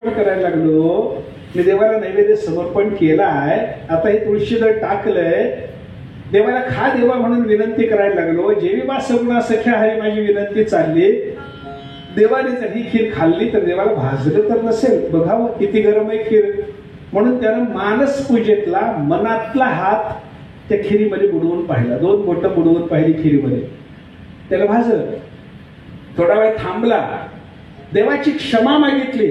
करायला लागलो. मी देवाला नैवेद्य समर्पण केलाय, आता हे तुळशीदळ टाकलंय, देवाला खा देवा म्हणून विनंती करायला लागलो. जेवी बा सगुणा सख्या हरी माझी विनंती चालली. देवाने जर ही खीर खाल्ली तर देवाला भाजलं तर नसेल, बघावं किती गरम आहे खीर. म्हणून त्यानं मानस पूजेतला मनातला हात त्या खिरीमध्ये बुडवून पाहिला, 2 बोटं बुडवून पाहिली खिरीमध्ये. त्याला भाजलं. थोडा वेळ थांबला, देवाची क्षमा मागितली.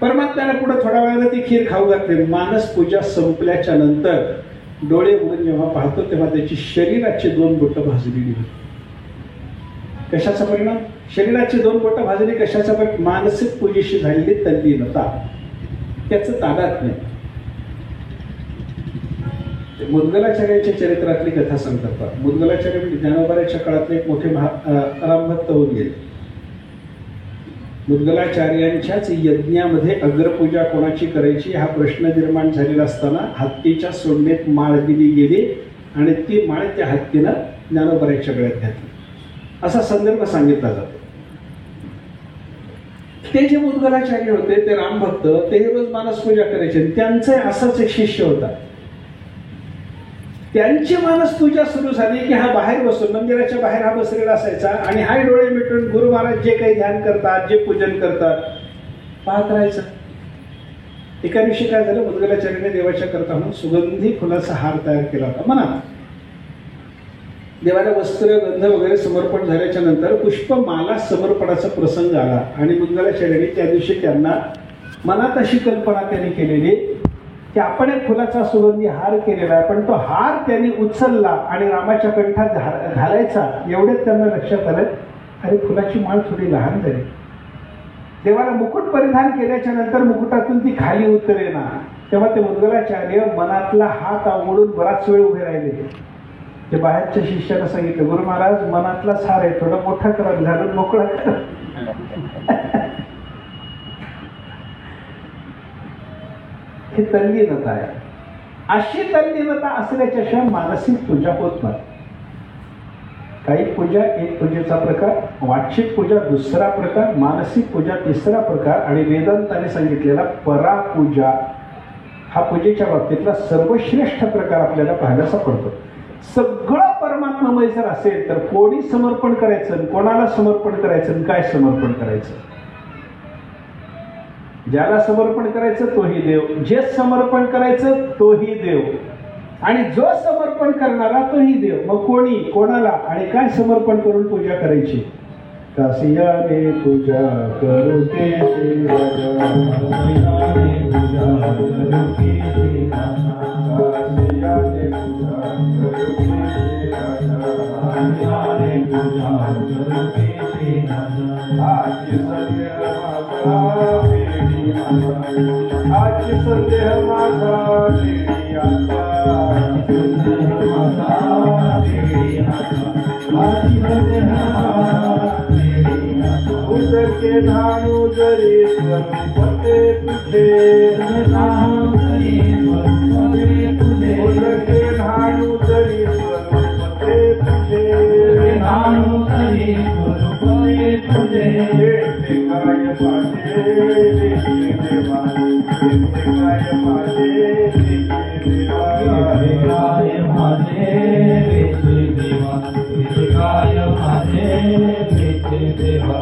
परमात्म्याला पुढे थोड्या वेळाला ती खीर खाऊ घातली. मानस पूजा संपल्याच्या नंतर डोळे उघडून जेव्हा पाहतो तेव्हा त्याची शरीराची 2 बोटं भाजलेली होती. कशाचा परिणाम? शरीराची 2 बोटं भाजली. कशाचा परिणाम? मानसिक पूजेशी झालेली तल्लीनता, त्याचं तादात नाही. मुद्गलाचार्याच्या चरित्रातली कथा सांगतात. मुद्गलाचार्य म्हणजे ज्ञानोबाच्या काळातले एक मोठे रामभक्त होऊन गेले. मुद्गलाचार्यांच्याच यज्ञामध्ये अग्रपूजा कोणाची करायची हा प्रश्न निर्माण झालेला असताना हत्तीच्या सोंडेत माळ दिली गेली आणि ती माळ त्या हत्तीनं ज्ञानोबाच्या गळ्यात घातली, असा संदर्भ सांगितला जातो. ते जे मुद्गलाचार्य होते ते रामभक्त, ते रोज मानस पूजा करायचे. त्यांचे असाच एक शिष्य होता. त्यांची मानस पूजा सुरू झाली की हा बाहेर बसून, मंदिराच्या बाहेर हा बसलेला असायचा आणि हा डोळे मिटून गुरु महाराज जे काही ध्यान करतात, जे पूजन करतात पाहत राहायचं. एका दिवशी काय झालं, मुद्गलाचार्याने देवाच्या करता म्हणून सुगंधी फुलाचा हार तयार केला होता. म्हणा देवाला वस्त्र गंध वगैरे समर्पण झाल्याच्या नंतर पुष्पमाला समर्पणाचा प्रसंग आला आणि मुद्गलाचार्याने त्या दिवशी त्यांना मनात अशी कल्पना त्यांनी केलेली की आपण एक फुलाचा सुगंधी हार केलेला आहे, पण तो हार त्यांनी उचलला आणि रामाच्या कंठात घालायचा. एवढेच त्यांना लक्षात आलं, अरे फुलाची माळ थोडी लहान झाली. देवाला मुकुट परिधान केल्याच्या नंतर मुकुटातून ती खाली उतरेना. तेव्हा ते मुद्गलाचार्य मनातला हात आवडून बराच वेळ उभे राहिले. ते बाहेरच्या शिष्याला सांगितलं, गुरु महाराज मनातलाच हार आहे, थोडा मोठा करा, घालून मोकळा करा. ही तल्लीनता आहे. अशी तल्लीनता असल्याच्या मानसिक पूजा होत नाही. काही पूजा एक पूजेचा प्रकार, वाचिक पूजा दुसरा प्रकार, मानसिक पूजा तिसरा प्रकार आणि वेदांताने सांगितलेला परापूजा हा पूजेच्या बाबतीतला सर्वश्रेष्ठ प्रकार आपल्याला पाहायला सापडतो. सगळं परमात्मामय जर असेल तर कोणी समर्पण करायचं, कोणाला समर्पण करायचं, काय समर्पण करायचं? ज्याला समर्पण करायचं तोही देव, जे समर्पण करायचं तोही देव, आणि जो समर्पण करणारा तोही देव. मग कोणी कोणाला आणि काय समर्पण करून पूजा करायची? कासियाने पूजा करू केशी राजा, कासियाने पूजा करू केशी राजा, कासियाने पूजा करू केशी राजा, कासियाने पूजा करू केशी राजा. आजची संध्या माझा देवी आता, आजची संध्या माझा देवी आता, उदके धाणू जरी स्वरूपते तुझे, उदके धाणू जरी स्वरूपते तुझे, धाणू जरी स्वरूपते तुझे. काय माझे देवा, काय माझे देवा, काय माझे देवा, काय माझे देवा.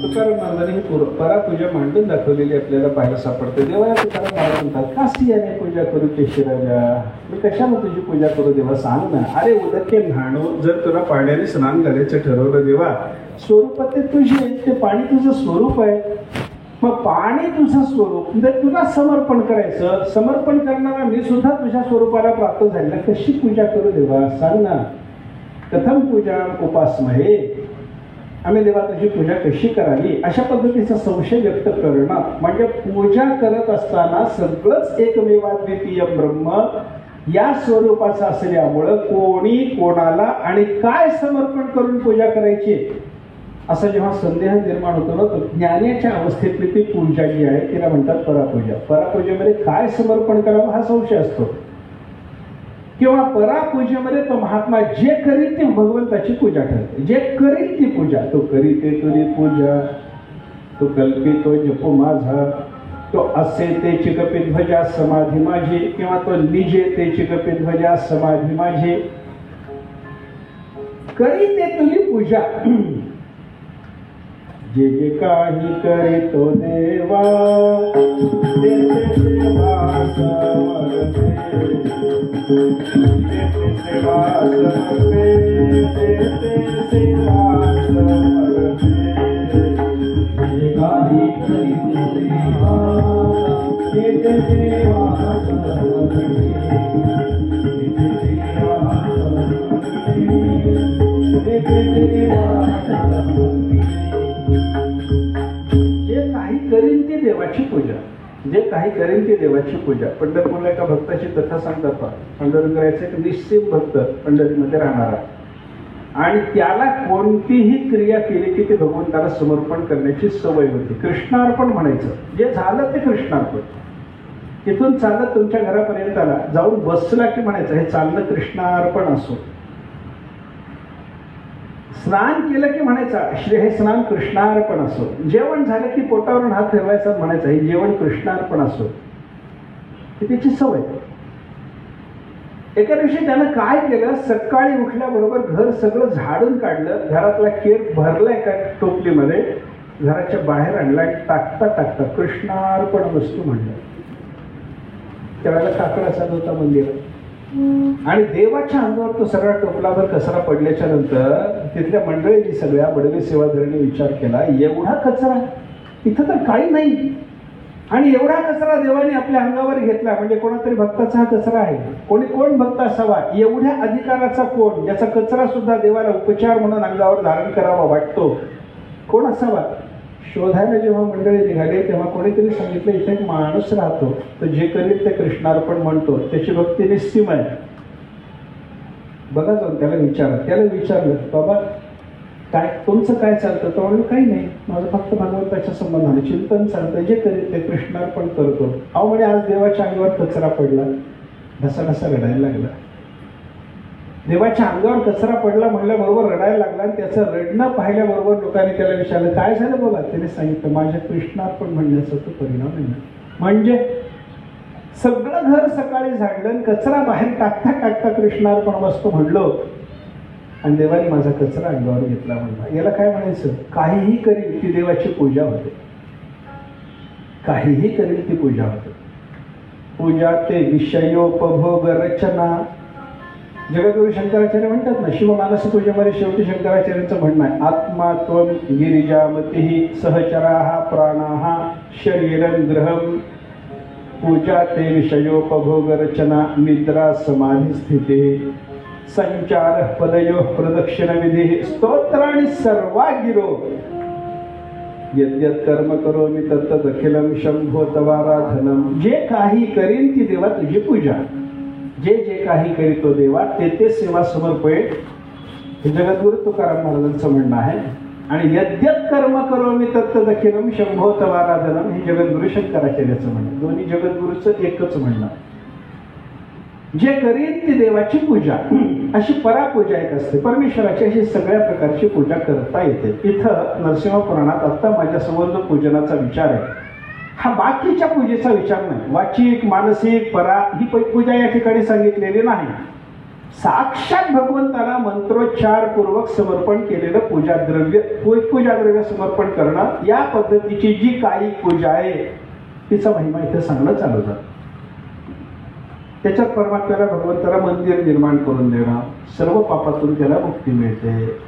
तुकाराम महाराजांनी ही परापूजा मांडून दाखवलेली आपल्याला पाहायला सापडते. देवाला तुकाराम महाराज म्हणतात, कासियाने पूजा करू केशी राजा, मी कशाने तुझी पूजा करू देवा सांग ना. अरे उदके न्हाणू, जर तुला पाण्याने स्नान घालायचं ठरवलं देवा, स्वरूपात ते तुझे, ते पाणी तुझं स्वरूप आहे. मग पाणी तुझं स्वरूप जर तुला समर्पण करायचं, समर्पण करणारा मी सुद्धा तुझ्या स्वरूपाला प्राप्त झालेला, कशी पूजा करू देवा सांग ना. कथम पूजा उपासमहे, आम्ही देवा तुझी पूजा कशी करावी, अशा पद्धतीचा संशय व्यक्त करणं म्हणजे पूजा करत असताना सगळंच एकमेवाद्वितीय ब्रह्म या स्वरूपाचं असल्यामुळं कोणी कोणाला आणि काय समर्पण करून पूजा करायची असा जेव्हा संदेह निर्माण होतो ना, तो ज्ञानाच्या अवस्थेतली ती पूजा जी आहे तिला म्हणतात परापूजा. परापूजेमध्ये काय समर्पण करावं हा संशय असतो. किंवा परापूजेमध्ये तो महात्मा जे करील ती भगवंताची पूजा ठरते. जे करील ती पूजा, तो करीते तुरी पूजा तो कल्पितो जपो माझा, तो असे ते चिकपी ध्वजा समाधी माझी, किंवा तो निजे ते चिकपी ध्वजा समाधी माझी, करी ते तुझी पूजा. जे जे काही करी तो देवा, तेथे सेवा समर्पे, तेथे सेवा समर्पे, तेथे सेवा समर्पे. जे काही करी तो देवा, तेथे सेवा समर्पे, तेथे सेवा समर्पे, तेथे सेवा समर्पे. जे काही करीन ती देवाची पूजा, जे काही करीन ती देवाची पूजा. पंढरपूरला एका भक्ताची कथा सांगतात. पंढरपूरचा एक निश्चित भक्त पंढरीमध्ये राहणारा, आणि त्याला कोणतीही क्रिया केली की ते भगवंताला समर्पण करण्याची सवय होती. कृष्णार्पण म्हणायचं, जे झालं ते कृष्णार्पण. तिथून चालत तुमच्या घरापर्यंत आला, जाऊन बसला की म्हणायचं हे चाललं कृष्णार्पण असो. स्नान केलं की म्हणायचा श्री हे स्नान कृष्णार्पण असो. जेवण झालं की पोटावरून हात ठेवायचा, म्हणायचा हे जेवण कृष्णार्पण असो. ही त्याची सवय. एका दिवशी त्यानं काय केलं, सकाळी उठल्याबरोबर घर सगळं झाडून काढलं, घरातला केक भरला एका टोपलीमध्ये, घराच्या बाहेर आणला आणि टाकता टाकता कृष्णार्पण वस्तू म्हणलं. त्यावेळेला काकडा चालू होता मंदिरात, आणि देवाच्या अंगावर तो सगळा टोपलाभर कचरा पडल्याच्या नंतर तिथल्या मंडळींनी सगळ्या बडवे सेवाधाऱ्यांनी विचार केला, एवढा कचरा इथं तर काही नाही, आणि एवढा कचरा देवाने आपल्या अंगावर घेतला म्हणजे कोणातरी भक्ताचा हा कचरा आहे. कोण भक्त असावा एवढ्या अधिकाराचा, कोण ज्याचा कचरा सुद्धा देवाला उपचार म्हणून अंगावर धारण करावा वाटतो, कोण असावा. शोधायला जेव्हा मंडळी निघाले तेव्हा कोणीतरी सांगितलं इथे एक माणूस राहतो, तर जे करील ते कृष्णार्पण म्हणतो, त्याची भक्ती निस्सीम आहे. बघा जाऊन त्याला विचारलं बाबा काय तुमचं काय चालतं. तो म्हणलं काही नाही, माझं फक्त भगवंताच्या संबंधाने चिंतन चालतं, जे करील ते कृष्णार्पण करतो. अहो म्हणे आज देवाच्या अंगावर कचरा पडला, ढसा रडायला लागला. देवाच्या अंगावर कचरा पडला म्हणल्याबरोबर रडायला लागला, आणि त्याचं रडणं पाहिल्याबरोबर लोकांनी त्याला विचारलं काय झालं बोला. त्याने सांगितलं माझ्या कृष्णार्पण म्हणण्याचा तो परिणाम आहे. म्हणजे सगळं घर सकाळी झाडलं, कचरा बाहेर टाकता टाकता कृष्णार्पण वस्तू म्हणलो, आणि देवाने माझा कचरा अंगावर घेतला म्हणला. याला काय म्हणायचं, काहीही करील ती देवाची पूजा होते. काहीही करील ती पूजा होते. पूजा ते विषयोपभोग रचना. जगद्गुरु शंकराचार्य म्हणतात ना, शिवमानस पूजेमध्ये शेवटी शंकराचार्यांचं म्हणणं आहे, आत्मा त्वं गिरिजामती सहचराः प्राणाः शरीरं गृहं. पूजा ते विषयोपभोग रचना निद्रा समाधी स्थिती संचार पदयो प्रदक्षिण विधी स्तोत्राणि सर्वा गिरो. यद्यत् कर्म करोमि तत्तद् अखिलं शंभो तवाराधनम. जे काही करीन ती देवा तुझी पूजा. जे काही करीतो देवा ते सेवा समर्पये. हे जगद्गुरु तुकाराम महाराजांचं म्हणणं आहे. आणि यद्यत् कर्म करोमि तत्तद् अखिलं शंभो तवाराधनम हे जगद्गुरु शंकराचार्याचं म्हणणं. दोन्ही जगद्गुरूचं एकच म्हणणं. जे करीन ती देवाची पूजा. अशी परापूजा एक असते, परमेश्वराची अशी सगळ्या प्रकारची पूजा करता येते. इथं नरसिंह पुराणात आता माझ्यासमोर जो पूजनाचा विचार आहे हा बाकीच्या पूजेचा विचार नाही. वाचिक मानसिक परा ही पूजा या ठिकाणी सांगितलेली नाही. साक्षात भगवंताला मंत्रोच्चार पूर्वक समर्पण केलेलं पूजा द्रव्य समर्पण करणं, या पद्धतीची जी काही पूजा आहे तिचा महिमा इथे सांगणं चालू झालं. त्याच्यात परमात्म्याला भगवंताला मंदिर निर्माण करून देणं, सर्व पापातून त्याला मुक्ती मिळते.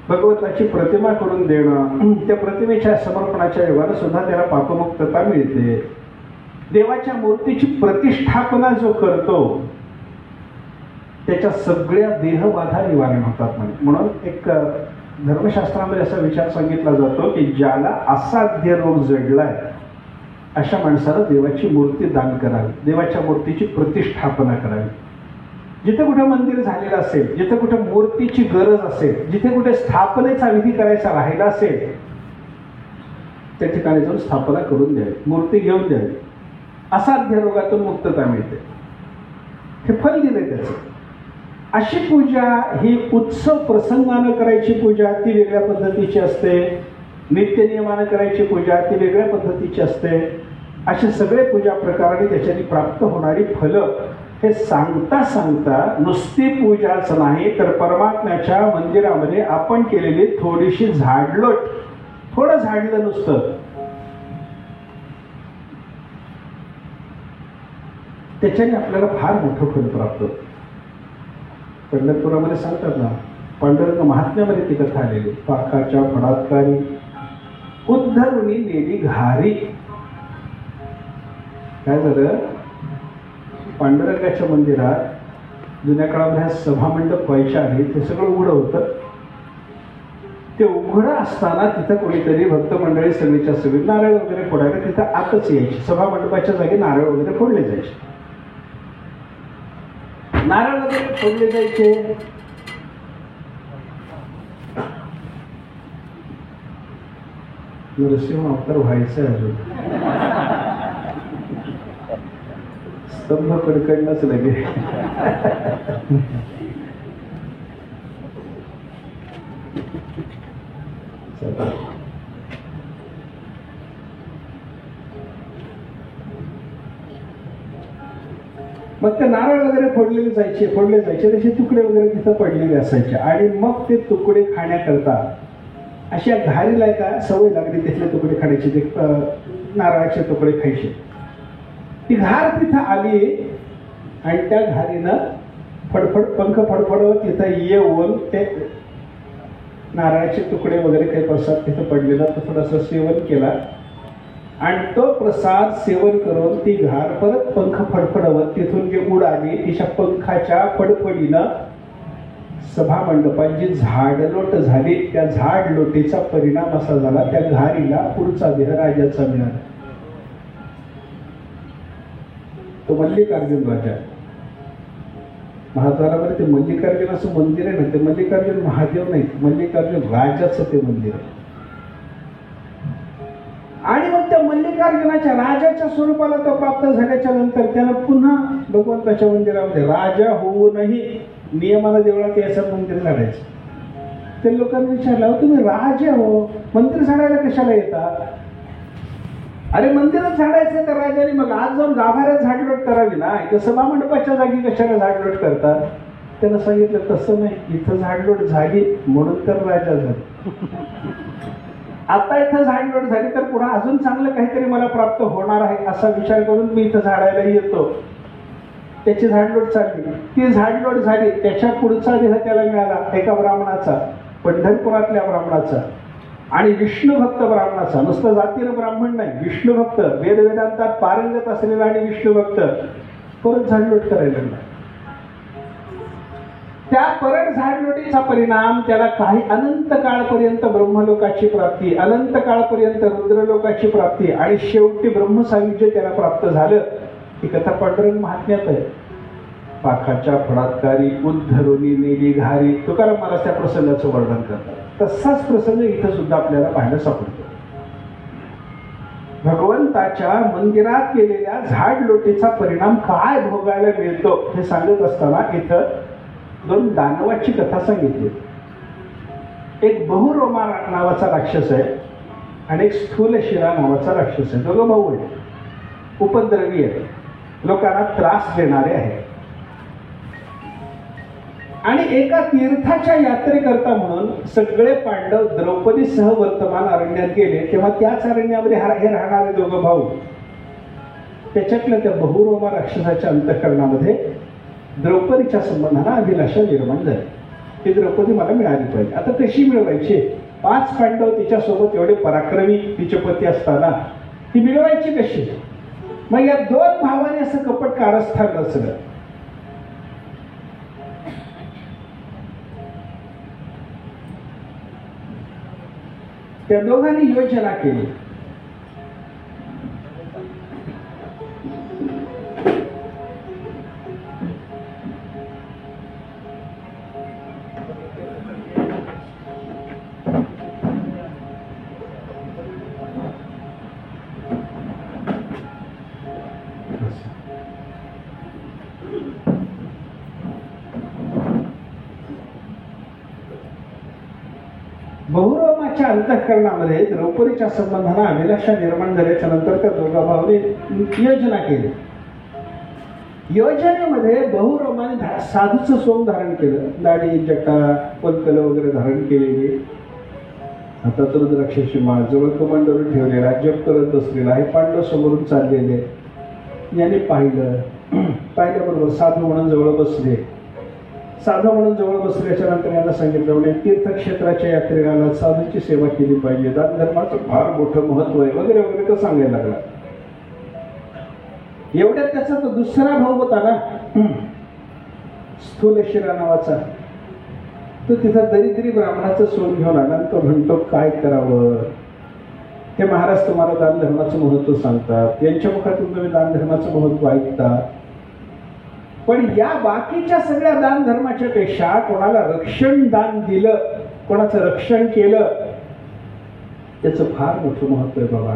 भगवंताची प्रतिमा करून देणं, त्या प्रतिमेच्या समर्पणाच्या योगानं सुद्धा त्याला पापमुक्तता मिळते. देवाच्या मूर्तीची प्रतिष्ठापना जो करतो त्याच्या सगळ्या देहबाधा निवारण होतात. म्हणून एक धर्मशास्त्रामध्ये असा विचार सांगितला जातो की ज्याला असाध्य रोग जडलाय अशा माणसाला देवाची मूर्ती दान करावी, देवाच्या मूर्तीची प्रतिष्ठापना करावी. जिथे कुठे मंदिर झालेलं असेल, जिथे कुठे मूर्तीची गरज असेल, जिथे कुठे स्थापनेचा विधी करायचा राहिला असेल त्या ठिकाणी जाऊन स्थापना करून द्यावी, मूर्ती घेऊन द्यावी. असाध्य रोगातून मुक्तता मिळते. हे फल दिले त्याचं. अशी पूजा ही उत्सव प्रसंगानं करायची पूजा ती वेगळ्या पद्धतीची असते. नित्य नियमानं करायची पूजा ती वेगळ्या पद्धतीची असते. असे सगळे पूजा प्रकाराने त्याच्याने प्राप्त होणारी फलं हे सांगता सांगता नुसती पूजाच नाही तर परमात्म्याच्या मंदिरामध्ये आपण केलेली थोडीशी झाडलोट, थोडं झाडलं नुसतं, त्याच्याने आपल्याला फार मोठं फल प्राप्त होतं. पंढरपुरामध्ये सांगतात ना, पांडुरंग महात्म्यामध्ये ती कथा आलेली. पाखाच्या फडातकारी उद्धरुनी नेली घारी. काय झालं, पांडुरंगाच्या मंदिरात जुन्या काळामध्ये हा सभामंडप व्हायच्या आधी ते सगळं उघडं होतं. ते उघडं असताना तिथं कोणीतरी भक्त मंडळी सगळीच्या सगळी नारळ वगैरे फोडायला तिथं आतच यायची. सभामंडपाच्या जागी नारळ वगैरे फोडले जायचे. नारळ वगैरे फोडले जायचे. नरसिंह अवतार व्हायचं अजून, स्तंभ कडकडनंच लगे. मग ते नारळ वगैरे फोडले जायचे त्याचे तुकडे वगैरे तिथं पडलेले असायचे. आणि मग ते तुकडे खाण्याकरता अशा घारीला का सवय लागली त्यातले तुकडे खाण्याची, ते नारळाचे तुकडे खायचे. ती घार तिथं आली आणि त्या घारीनं फडफड पंख फडफडवत तिथं येऊन ते नारळाचे तुकडे वगैरे काही प्रसाद तिथं पडलेला तो थोडासा सेवन केला. आणि तो प्रसाद सेवन करून ती घार परत पंख फडफडवत तिथून जी उड आली तिच्या पंखाच्या फडफडीनं सभामंडपात जी झाडलोट झाली, त्या झाडलोटीचा परिणाम असा झाला त्या घारीला पुढचा देह राजाचा मिळाला. तो मल्लिकार्जुन राजा. महाद्वारामध्ये ते मल्लिकार्जुनाचं मंदिर आहे ना, ते मल्लिकार्जुन महादेव नाही, मल्लिकार्जुन राजाचं ते मंदिर आहे. आणि मग त्या मल्लिकार्जुनाच्या राजाच्या स्वरूपाला तो प्राप्त झाल्याच्या नंतर त्यानं पुन्हा भगवंताच्या मंदिरामध्ये राजा होऊनही नियमाला देवळात याचं मंदिर झाडायचं. ते लोकांनी विचारलं, तुम्ही राजा हो, मंदिर झाडायला कशाला येतात? अरे मंदिरात झाडायचं तर राजाने मग आज जाऊन गाभाऱ्यात झाडलोट करावी ना, इथं सभामंडपाच्या जागी कशाला झाडलोट करतात? त्यानं सांगितलं तसं नाही, इथं झाडलोट झाली म्हणून तर राजा झाला. आता इथं झाडलोट झाली तर पुन्हा अजून चांगलं काहीतरी मला प्राप्त होणार आहे असा विचार करून मी इथं झाडायला येतो. त्याची झाडलोट चालली, ती झाडलोट झाली, त्याच्या पुढचा देह त्याला मिळाला एका ब्राह्मणाचा, पंढरपुरातल्या ब्राह्मणाचा आणि विष्णू भक्त ब्राह्मणाचा. नुसतं जातीनं ब्राह्मण नाही, विष्णू भक्त, वेदवेदांतात पारंगत असलेला आणि विष्णू भक्त परत झाडलोट करायला लागला. त्या परत झाडलोटीचा परिणाम त्याला काही अनंत काळपर्यंत ब्रह्मलोकाची प्राप्ती, अनंत काळपर्यंत रुद्रलोकाची प्राप्ती आणि शेवटी ब्रह्मसायुज्य त्याला प्राप्त झालं. ही कथा पांडुरंग महात्म्यात आहे. पाखाच्या फडातकारी उद्धरुनी नेली घारी. तुकाराम महाराज त्या प्रसंगाचं वर्णन करतात. तसाच प्रसंग इथं सुद्धा आपल्याला पाहायला सापडतो. भगवंताच्या मंदिरात केलेल्या झाडलोटीचा परिणाम काय भोगायला मिळतो हे सांगत असताना इथं दोन दानवाची कथा सांगितली. एक बहुरोमा नावाचा राक्षस आहे आणि एक स्थूलशिरा नावाचा राक्षस आहे. दोघं भाऊ आहेत, उपद्रवी आहेत, लोकांना त्रास देणारे आहेत. आणि एका तीर्थाच्या यात्रेकरता म्हणून सगळे पांडव द्रौपदीसह वर्तमान अरण्यात गेले. तेव्हा त्याच अरण्यामध्ये हे राहणारे दोघं भाऊ, त्याच्यातल्या त्या बहुरोमा राक्षसाच्या अंतःकरणामध्ये द्रौपदीच्या संबंधाने अभिलाषा निर्माण झाली. ती द्रौपदी मला मिळाली पाहिजे. आता कशी मिळवायची? 5 पांडव तिच्यासोबत एवढे पराक्रमी तिचे पती असताना ती मिळवायची कशी? मग या 2 भावाने असं कपट कारस्थान रचलं. त्या दोघांनी योजना केली. बहुरोमा अर्जुनाच्या अंतःकरणामध्ये द्रौपदीच्या संबंधाने अभिलाषा निर्माण झाल्याच्या नंतर त्या दोघा भावांनी योजना केली. योजनेमध्ये बहुरोमाने साधूचं सोंग धारण केलं, दाढी जटा पलकल वगैरे धारण केलेली, हातात रुद्राक्षाची माळ, जवळ कमंडलू ठेवलेला, जप करत बसलेला, हे पांडव समोरून चाललेले. याने पाहिल्याबरोबर साधू म्हणून जवळ बसले. साधू म्हणून जवळ बसल्याच्या नंतर यांना सांगितलं म्हणजे तीर्थक्षेत्राच्या यात्रेला साधूची सेवा केली पाहिजे, दान धर्माचं फार मोठं महत्व आहे वगैरे वगैरे तो सांगायला लागला. एवढ्यात त्याचा तो दुसरा भाऊ होता ना, स्थूलशिरा नावाचा, तो तिथं दरिद्री ब्राह्मणाचं सोन घेऊन आला. तो म्हणतो काय करावं, हे महाराज तुम्हाला दान धर्माचं महत्व सांगतात, यांच्या मुखातून तुम्ही दान धर्माचं महत्व ऐकता, पण या बाकीच्या सगळ्या दान धर्माच्या पेक्षा कोणाला रक्षण दान दिलं, कोणाचं रक्षण केलं, त्याचं फार मोठं महत्व आहे बाबा.